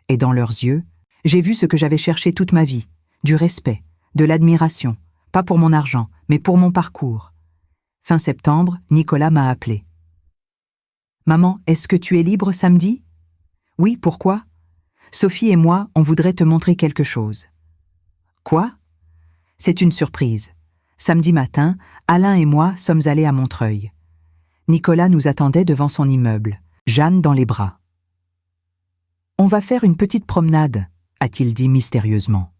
Et dans leurs yeux, j'ai vu ce que j'avais cherché toute ma vie, du respect, de l'admiration, pas pour mon argent, mais pour mon parcours. Fin septembre, Nicolas m'a appelé. « Maman, est-ce que tu es libre samedi ?»« Oui, pourquoi ? Sophie et moi, on voudrait te montrer quelque chose. »« Quoi ? » ?»« C'est une surprise. Samedi matin, Alain et moi sommes allés à Montreuil. Nicolas nous attendait devant son immeuble, Jeanne dans les bras. « On va faire une petite promenade, » a-t-il dit mystérieusement.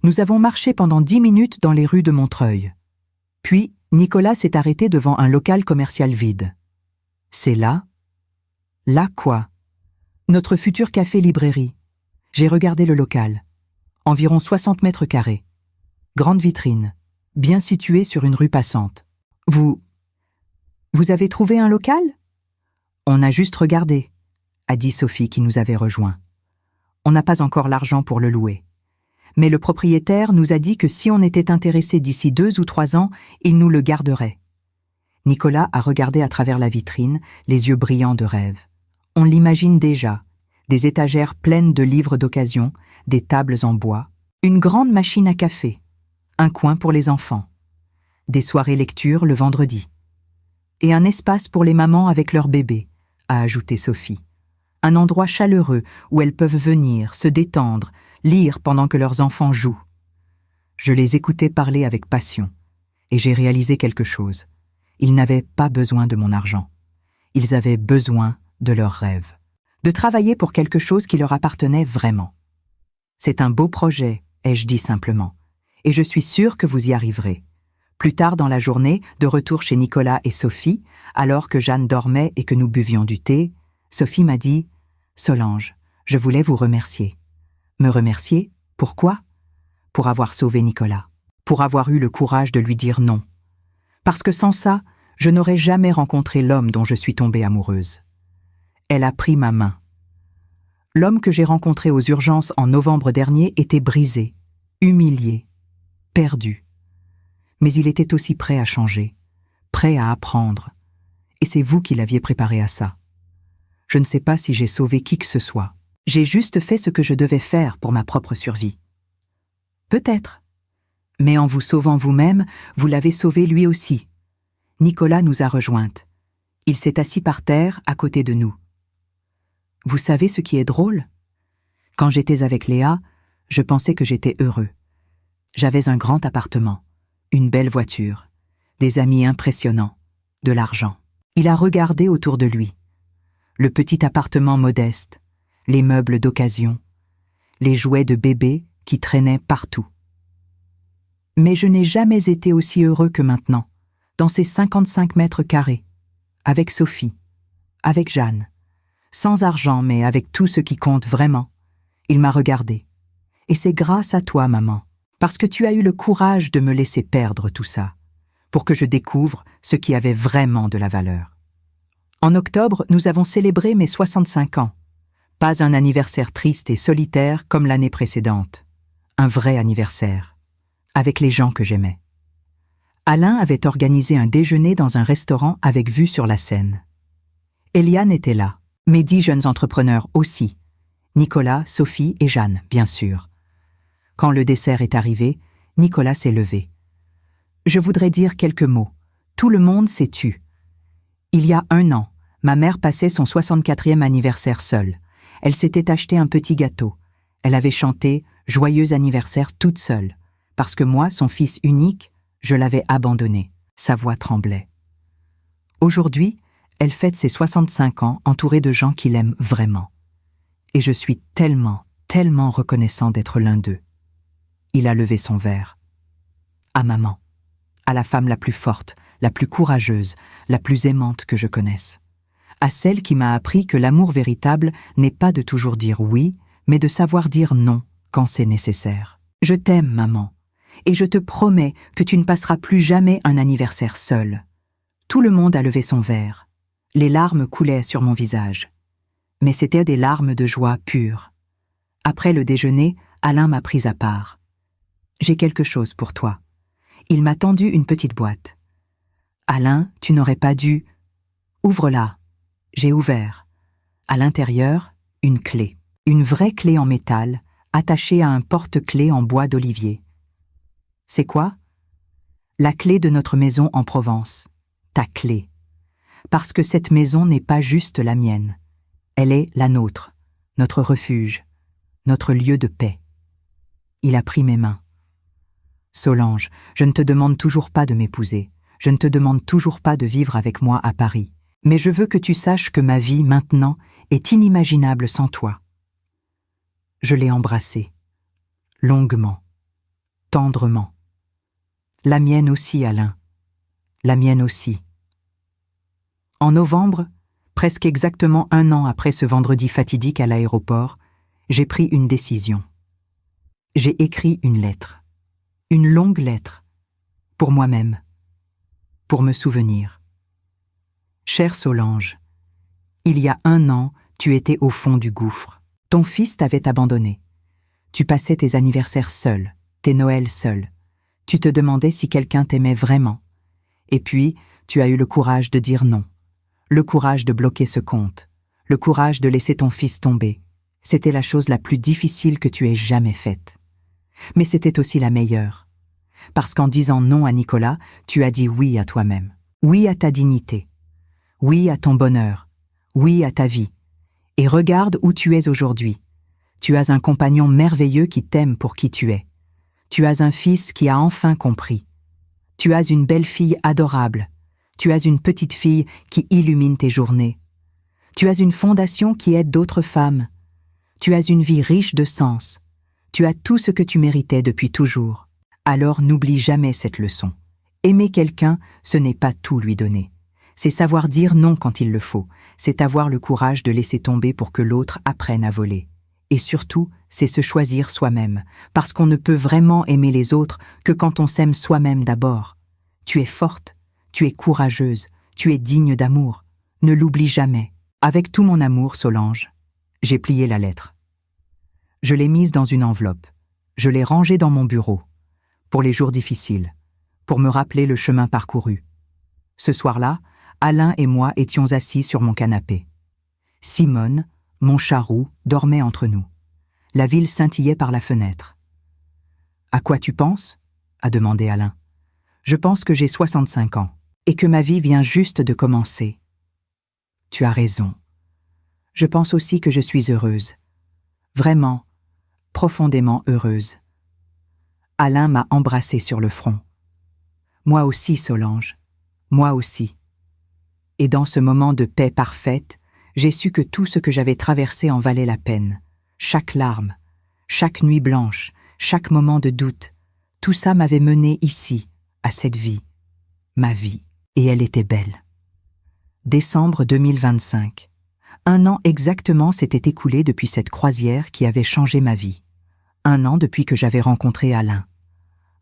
Nous avons marché pendant 10 minutes dans les rues de Montreuil. Puis, Nicolas s'est arrêté devant un local commercial vide. « C'est là ?»« Là quoi ?»« Notre futur café-librairie. » J'ai regardé le local. Environ 60 mètres carrés. Grande vitrine, bien située sur une rue passante. « Vous avez trouvé un local ?»« On a juste regardé, » a dit Sophie qui nous avait rejoints. « On n'a pas encore l'argent pour le louer. Mais le propriétaire nous a dit que si on était intéressé d'ici 2 ou 3 ans, il nous le garderait. » Nicolas a regardé à travers la vitrine, les yeux brillants de rêve. On l'imagine déjà, des étagères pleines de livres d'occasion, des tables en bois, une grande machine à café, un coin pour les enfants, des soirées lecture le vendredi. Et un espace pour les mamans avec leurs bébés, a ajouté Sophie. Un endroit chaleureux où elles peuvent venir, se détendre, lire pendant que leurs enfants jouent. Je les écoutais parler avec passion, et j'ai réalisé quelque chose. Ils n'avaient pas besoin de mon argent. Ils avaient besoin de leurs rêves, de travailler pour quelque chose qui leur appartenait vraiment. C'est un beau projet, ai-je dit simplement, et je suis sûre que vous y arriverez. Plus tard dans la journée, de retour chez Nicolas et Sophie, alors que Jeanne dormait et que nous buvions du thé, Sophie m'a dit « Solange, Je voulais vous remercier. Me remercier? Pourquoi? Pour avoir sauvé Nicolas. Pour avoir eu le courage de lui dire non. Parce que sans ça, je n'aurais jamais rencontré l'homme dont je suis tombée amoureuse. Elle a pris ma main. L'homme que j'ai rencontré aux urgences en novembre dernier était brisé, humilié, perdu. Mais il était aussi prêt à changer, prêt à apprendre. Et c'est vous qui l'aviez préparé à ça. Je ne sais pas si j'ai sauvé qui que ce soit. J'ai juste fait ce que je devais faire pour ma propre survie. Peut-être. Mais en vous sauvant vous-même, vous l'avez sauvé lui aussi. Nicolas nous a rejointes. Il s'est assis par terre à côté de nous. Vous savez ce qui est drôle? Quand j'étais avec Léa, je pensais que j'étais heureux. J'avais un grand appartement, une belle voiture, des amis impressionnants, de l'argent. Il a regardé autour de lui. Le petit appartement modeste, les meubles d'occasion, les jouets de bébé qui traînaient partout. Mais je n'ai jamais été aussi heureux que maintenant, dans ces 55 mètres carrés, avec Sophie, avec Jeanne, sans argent mais avec tout ce qui compte vraiment. Il m'a regardé. Et c'est grâce à toi, maman, parce que tu as eu le courage de me laisser perdre tout ça, pour que je découvre ce qui avait vraiment de la valeur. En octobre, nous avons célébré mes 65 ans. Pas un anniversaire triste et solitaire comme l'année précédente. Un vrai anniversaire, avec les gens que j'aimais. Alain avait organisé un déjeuner dans un restaurant avec vue sur la Seine. Eliane était là, mes 10 jeunes entrepreneurs aussi. Nicolas, Sophie et Jeanne, bien sûr. Quand le dessert est arrivé, Nicolas s'est levé. Je voudrais dire quelques mots. Tout le monde s'est tu. Il y a 1 an, ma mère passait son 64e anniversaire seule. Elle s'était acheté un petit gâteau. Elle avait chanté « Joyeux anniversaire » toute seule, parce que moi, son fils unique, je l'avais abandonné. Sa voix tremblait. Aujourd'hui, elle fête ses 65 ans entourée de gens qui l'aiment vraiment. Et je suis tellement, tellement reconnaissant d'être l'un d'eux. Il a levé son verre. À maman, à la femme la plus forte, la plus courageuse, la plus aimante que je connaisse. À celle qui m'a appris que l'amour véritable n'est pas de toujours dire oui, mais de savoir dire non quand c'est nécessaire. Je t'aime, maman, et je te promets que tu ne passeras plus jamais un anniversaire seul. Tout le monde a levé son verre. Les larmes coulaient sur mon visage. Mais c'étaient des larmes de joie pure. Après le déjeuner, Alain m'a prise à part. J'ai quelque chose pour toi. Il m'a tendu une petite boîte. Alain, tu n'aurais pas dû... Ouvre-la. J'ai ouvert. À l'intérieur, une clé. Une vraie clé en métal, attachée à un porte-clés en bois d'olivier. C'est quoi? La clé de notre maison en Provence. Ta clé. Parce que cette maison n'est pas juste la mienne. Elle est la nôtre, notre refuge, notre lieu de paix. Il a pris mes mains. Solange, je ne te demande toujours pas de m'épouser. Je ne te demande toujours pas de vivre avec moi à Paris. Mais je veux que tu saches que ma vie, maintenant, est inimaginable sans toi. Je l'ai embrassée. Longuement. Tendrement. La mienne aussi, Alain. La mienne aussi. En novembre, presque exactement 1 an après ce vendredi fatidique à l'aéroport, j'ai pris une décision. J'ai écrit une lettre. Une longue lettre. Pour moi-même. Pour me souvenir. Chère Solange, il y a 1 an, tu étais au fond du gouffre. Ton fils t'avait abandonné. Tu passais tes anniversaires seul, tes Noëls seuls. Tu te demandais si quelqu'un t'aimait vraiment. Et puis, tu as eu le courage de dire non. Le courage de bloquer ce compte. Le courage de laisser ton fils tomber. C'était la chose la plus difficile que tu aies jamais faite. Mais c'était aussi la meilleure. Parce qu'en disant non à Nicolas, tu as dit oui à toi-même. Oui à ta dignité. Oui à ton bonheur. Oui à ta vie. Et regarde où tu es aujourd'hui. Tu as un compagnon merveilleux qui t'aime pour qui tu es. Tu as un fils qui a enfin compris. Tu as une belle-fille adorable. Tu as une petite fille qui illumine tes journées. Tu as une fondation qui aide d'autres femmes. Tu as une vie riche de sens. Tu as tout ce que tu méritais depuis toujours. Alors n'oublie jamais cette leçon. Aimer quelqu'un, ce n'est pas tout lui donner. C'est savoir dire non quand il le faut. C'est avoir le courage de laisser tomber pour que l'autre apprenne à voler. Et surtout, c'est se choisir soi-même, parce qu'on ne peut vraiment aimer les autres que quand on s'aime soi-même d'abord. Tu es forte, tu es courageuse, tu es digne d'amour. Ne l'oublie jamais. Avec tout mon amour, Solange, j'ai plié la lettre. Je l'ai mise dans une enveloppe. Je l'ai rangée dans mon bureau, pour les jours difficiles, pour me rappeler le chemin parcouru. Ce soir-là, Alain et moi étions assis sur mon canapé. Simone, mon charroux, dormait entre nous. La ville scintillait par la fenêtre. « À quoi tu penses ?» a demandé Alain. « Je pense que j'ai 65 ans et que ma vie vient juste de commencer. » Tu as raison. Je pense aussi que je suis heureuse. Vraiment, profondément heureuse. Alain m'a embrassée sur le front. Moi aussi, Solange. Moi aussi. Et dans ce moment de paix parfaite, j'ai su que tout ce que j'avais traversé en valait la peine. Chaque larme, chaque nuit blanche, chaque moment de doute, tout ça m'avait mené ici, à cette vie. Ma vie. Et elle était belle. Décembre 2025. 1 an exactement s'était écoulé depuis cette croisière qui avait changé ma vie. 1 an depuis que j'avais rencontré Alain.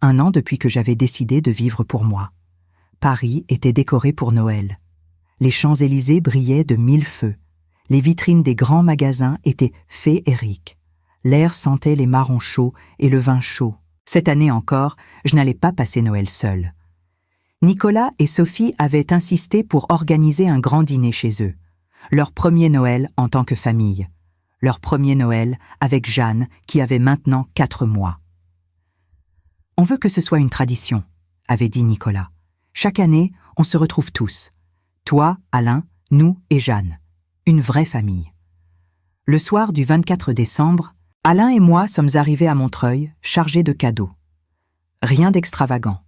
1 an depuis que j'avais décidé de vivre pour moi. Paris était décoré pour Noël. Les Champs-Élysées brillaient de 1000 feux. Les vitrines des grands magasins étaient féeriques. L'air sentait les marrons chauds et le vin chaud. Cette année encore, je n'allais pas passer Noël seule. Nicolas et Sophie avaient insisté pour organiser un grand dîner chez eux. Leur premier Noël en tant que famille. Leur premier Noël avec Jeanne, qui avait maintenant 4 mois. « On veut que ce soit une tradition », avait dit Nicolas. « Chaque année, on se retrouve tous. Toi, Alain, nous et Jeanne. Une vraie famille. » Le soir du 24 décembre, Alain et moi sommes arrivés à Montreuil, chargés de cadeaux. Rien d'extravagant.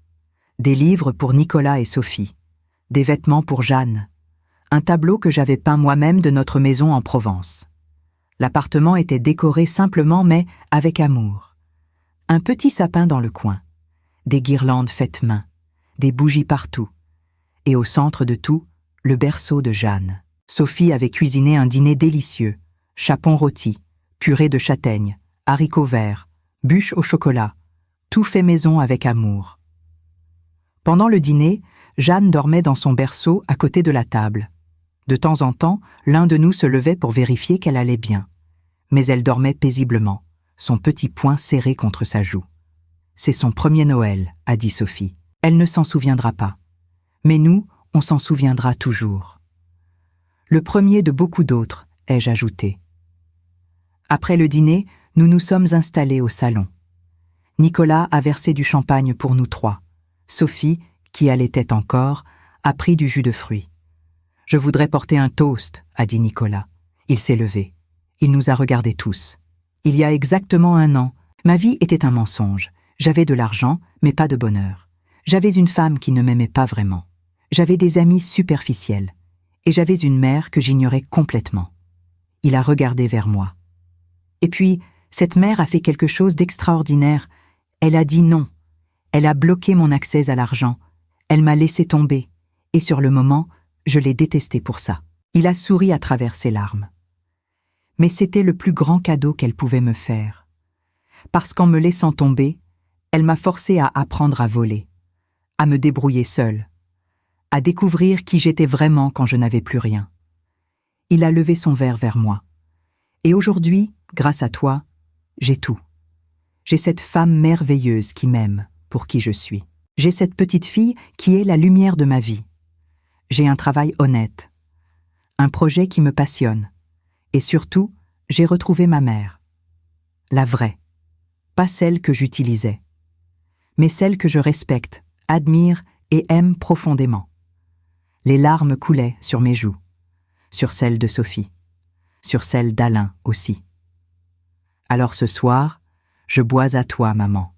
Des livres pour Nicolas et Sophie. Des vêtements pour Jeanne. Un tableau que j'avais peint moi-même de notre maison en Provence. L'appartement était décoré simplement mais avec amour. Un petit sapin dans le coin. Des guirlandes faites main. Des bougies partout. Et au centre de tout, le berceau de Jeanne. Sophie avait cuisiné un dîner délicieux. Chapon rôti, purée de châtaignes, haricots verts, bûches au chocolat. Tout fait maison avec amour. Pendant le dîner, Jeanne dormait dans son berceau à côté de la table. De temps en temps, l'un de nous se levait pour vérifier qu'elle allait bien. Mais elle dormait paisiblement, son petit poing serré contre sa joue. « C'est son premier Noël », a dit Sophie. « Elle ne s'en souviendra pas. Mais nous, on s'en souviendra toujours. » Le premier de beaucoup d'autres, ai-je ajouté. Après le dîner, nous nous sommes installés au salon. Nicolas a versé du champagne pour nous 3. Sophie, qui allaitait encore, a pris du jus de fruits. « Je voudrais porter un toast », a dit Nicolas. Il s'est levé. Il nous a regardés tous. Il y a exactement 1 an, ma vie était un mensonge. J'avais de l'argent, mais pas de bonheur. J'avais une femme qui ne m'aimait pas vraiment. J'avais des amis superficiels. Et j'avais une mère que j'ignorais complètement. Il a regardé vers moi. Et puis, cette mère a fait quelque chose d'extraordinaire. Elle a dit non. Elle a bloqué mon accès à l'argent. Elle m'a laissé tomber. Et sur le moment, je l'ai détesté pour ça. Il a souri à travers ses larmes. Mais c'était le plus grand cadeau qu'elle pouvait me faire. Parce qu'en me laissant tomber, elle m'a forcé à apprendre à voler, à me débrouiller seule, à découvrir qui j'étais vraiment quand je n'avais plus rien. Il a levé son verre vers moi. Et aujourd'hui, grâce à toi, j'ai tout. J'ai cette femme merveilleuse qui m'aime pour qui je suis. J'ai cette petite fille qui est la lumière de ma vie. J'ai un travail honnête, un projet qui me passionne. Et surtout, j'ai retrouvé ma mère. La vraie, pas celle que j'utilisais, mais celle que je respecte, admire et aime profondément. Les larmes coulaient sur mes joues, sur celles de Sophie, sur celles d'Alain aussi. Alors ce soir, je bois à toi, maman,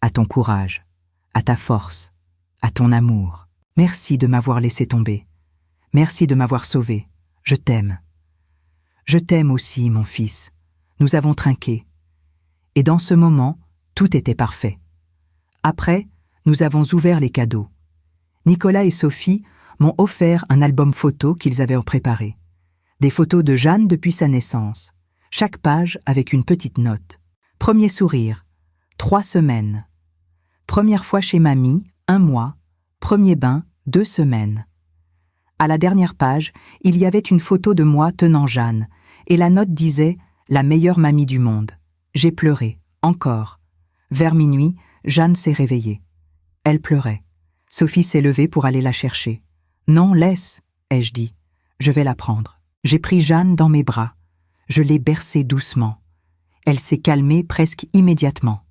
à ton courage, à ta force, à ton amour. Merci de m'avoir laissé tomber. Merci de m'avoir sauvé. Je t'aime. Je t'aime aussi, mon fils. Nous avons trinqué. Et dans ce moment, tout était parfait. Après, nous avons ouvert les cadeaux. Nicolas et Sophie m'ont offert un album photo qu'ils avaient préparé. Des photos de Jeanne depuis sa naissance. chaque page avec une petite note. Premier sourire, 3 semaines. Première fois chez mamie, 1 mois. Premier bain, 2 semaines. À la dernière page, il y avait une photo de moi tenant Jeanne, et la note disait « La meilleure mamie du monde ». J'ai pleuré, encore. Vers minuit, Jeanne s'est réveillée. Elle pleurait. Sophie s'est levée pour aller la chercher. « Non, laisse », ai-je dit. « Je vais la prendre ». J'ai pris Jeanne dans mes bras. Je l'ai bercée doucement. Elle s'est calmée presque immédiatement.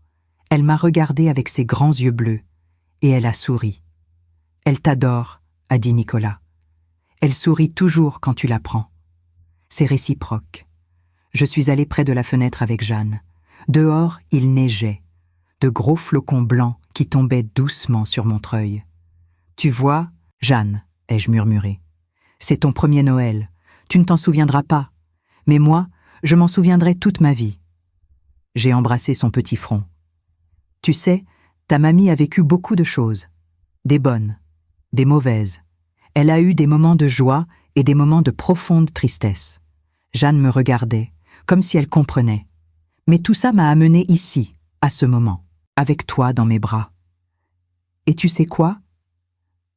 Elle m'a regardée avec ses grands yeux bleus, et elle a souri. « Elle t'adore », a dit Nicolas. Elle sourit toujours quand tu la prends. C'est réciproque. Je suis allée près de la fenêtre avec Jeanne. Dehors, il neigeait. De gros flocons blancs qui tombaient doucement sur mon treuil. « Tu vois, Jeanne, ai-je murmuré. C'est ton premier Noël. Tu ne t'en souviendras pas. Mais moi, je m'en souviendrai toute ma vie. » J'ai embrassé son petit front. « Tu sais, ta mamie a vécu beaucoup de choses. Des bonnes, des mauvaises. Elle a eu des moments de joie et des moments de profonde tristesse. » Jeanne me regardait, comme si elle comprenait. Mais tout ça m'a amenée ici, à ce moment, avec toi dans mes bras. Et tu sais quoi?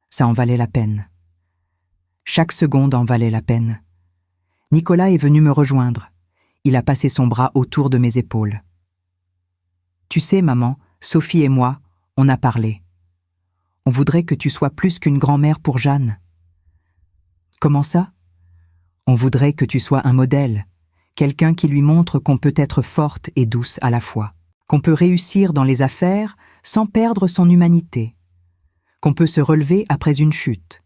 Ça en valait la peine. Chaque seconde en valait la peine. Nicolas est venu me rejoindre. Il a passé son bras autour de mes épaules. « Tu sais, maman, Sophie et moi, on a parlé. On voudrait que tu sois plus qu'une grand-mère pour Jeanne. » « Comment ça? On voudrait que tu sois un modèle, quelqu'un qui lui montre qu'on peut être forte et douce à la fois, qu'on peut réussir dans les affaires sans perdre son humanité, qu'on peut se relever après une chute. »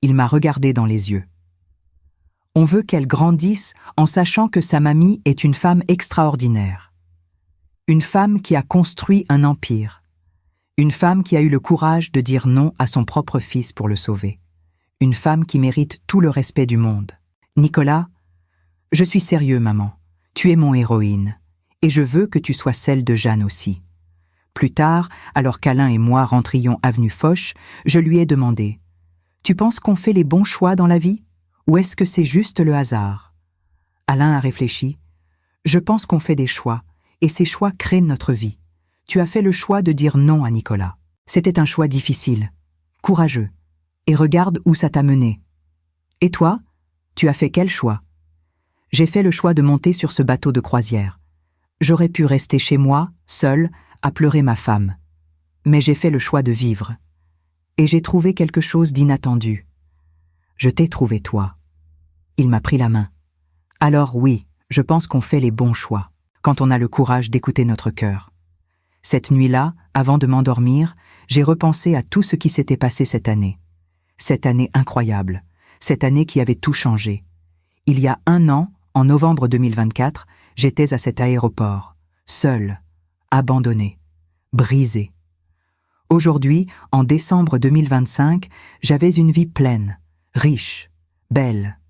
Il m'a regardé dans les yeux. « On veut qu'elle grandisse en sachant que sa mamie est une femme extraordinaire. Une femme qui a construit un empire. Une femme qui a eu le courage de dire non à son propre fils pour le sauver. Une femme qui mérite tout le respect du monde. Nicolas, je suis sérieux, maman. Tu es mon héroïne. Et je veux que tu sois celle de Jeanne aussi. » Plus tard, alors qu'Alain et moi rentrions avenue Foch, je lui ai demandé « Tu penses qu'on fait les bons choix dans la vie? Ou est-ce que c'est juste le hasard ?» Alain a réfléchi. « Je pense qu'on fait des choix, et ces choix créent notre vie. Tu as fait le choix de dire non à Nicolas. C'était un choix difficile, courageux. Et regarde où ça t'a mené. Et toi, tu as fait quel choix? » J'ai fait le choix de monter sur ce bateau de croisière. J'aurais pu rester chez moi, seule, à pleurer ma femme. Mais j'ai fait le choix de vivre. Et j'ai trouvé quelque chose d'inattendu. Je t'ai trouvé, toi. Il m'a pris la main. Alors oui, je pense qu'on fait les bons choix, quand on a le courage d'écouter notre cœur. Cette nuit-là, avant de m'endormir, j'ai repensé à tout ce qui s'était passé cette année. Cette année incroyable, cette année qui avait tout changé. Il y a 1 an, en novembre 2024, j'étais à cet aéroport, seule, abandonnée, brisée. Aujourd'hui, en décembre 2025, j'avais une vie pleine, riche, belle.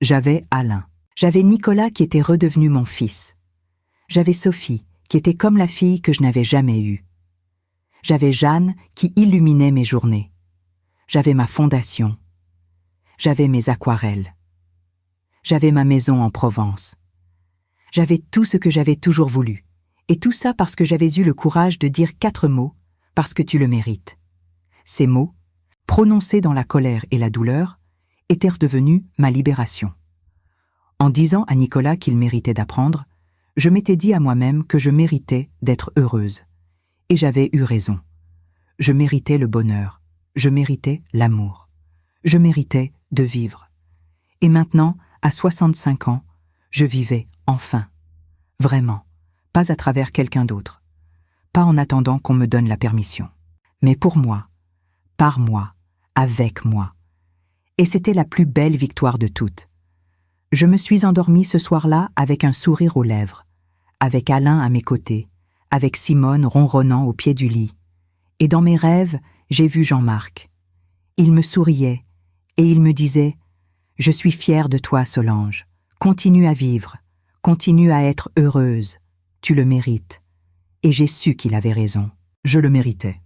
J'avais Alain. J'avais Nicolas qui était redevenu mon fils. J'avais Sophie, qui était comme la fille que je n'avais jamais eue. J'avais Jeanne qui illuminait mes journées. J'avais ma fondation. J'avais mes aquarelles. J'avais ma maison en Provence. J'avais tout ce que j'avais toujours voulu. Et tout ça parce que j'avais eu le courage de dire 4 mots, parce que tu le mérites. Ces mots, prononcés dans la colère et la douleur, étaient redevenus ma libération. En disant à Nicolas qu'il méritait d'apprendre, je m'étais dit à moi-même que je méritais d'être heureuse. Et j'avais eu raison. Je méritais le bonheur. Je méritais l'amour. Je méritais de vivre. Et maintenant, à 65 ans, je vivais enfin. Vraiment. Pas à travers quelqu'un d'autre. Pas en attendant qu'on me donne la permission. Mais pour moi. Par moi. Avec moi. Et c'était la plus belle victoire de toutes. Je me suis endormie ce soir-là avec un sourire aux lèvres, avec Alain à mes côtés, avec Simone ronronnant au pied du lit. Et dans mes rêves, j'ai vu Jean-Marc. Il me souriait et il me disait « Je suis fière de toi, Solange. Continue à vivre. Continue à être heureuse. Tu le mérites. » Et j'ai su qu'il avait raison. Je le méritais.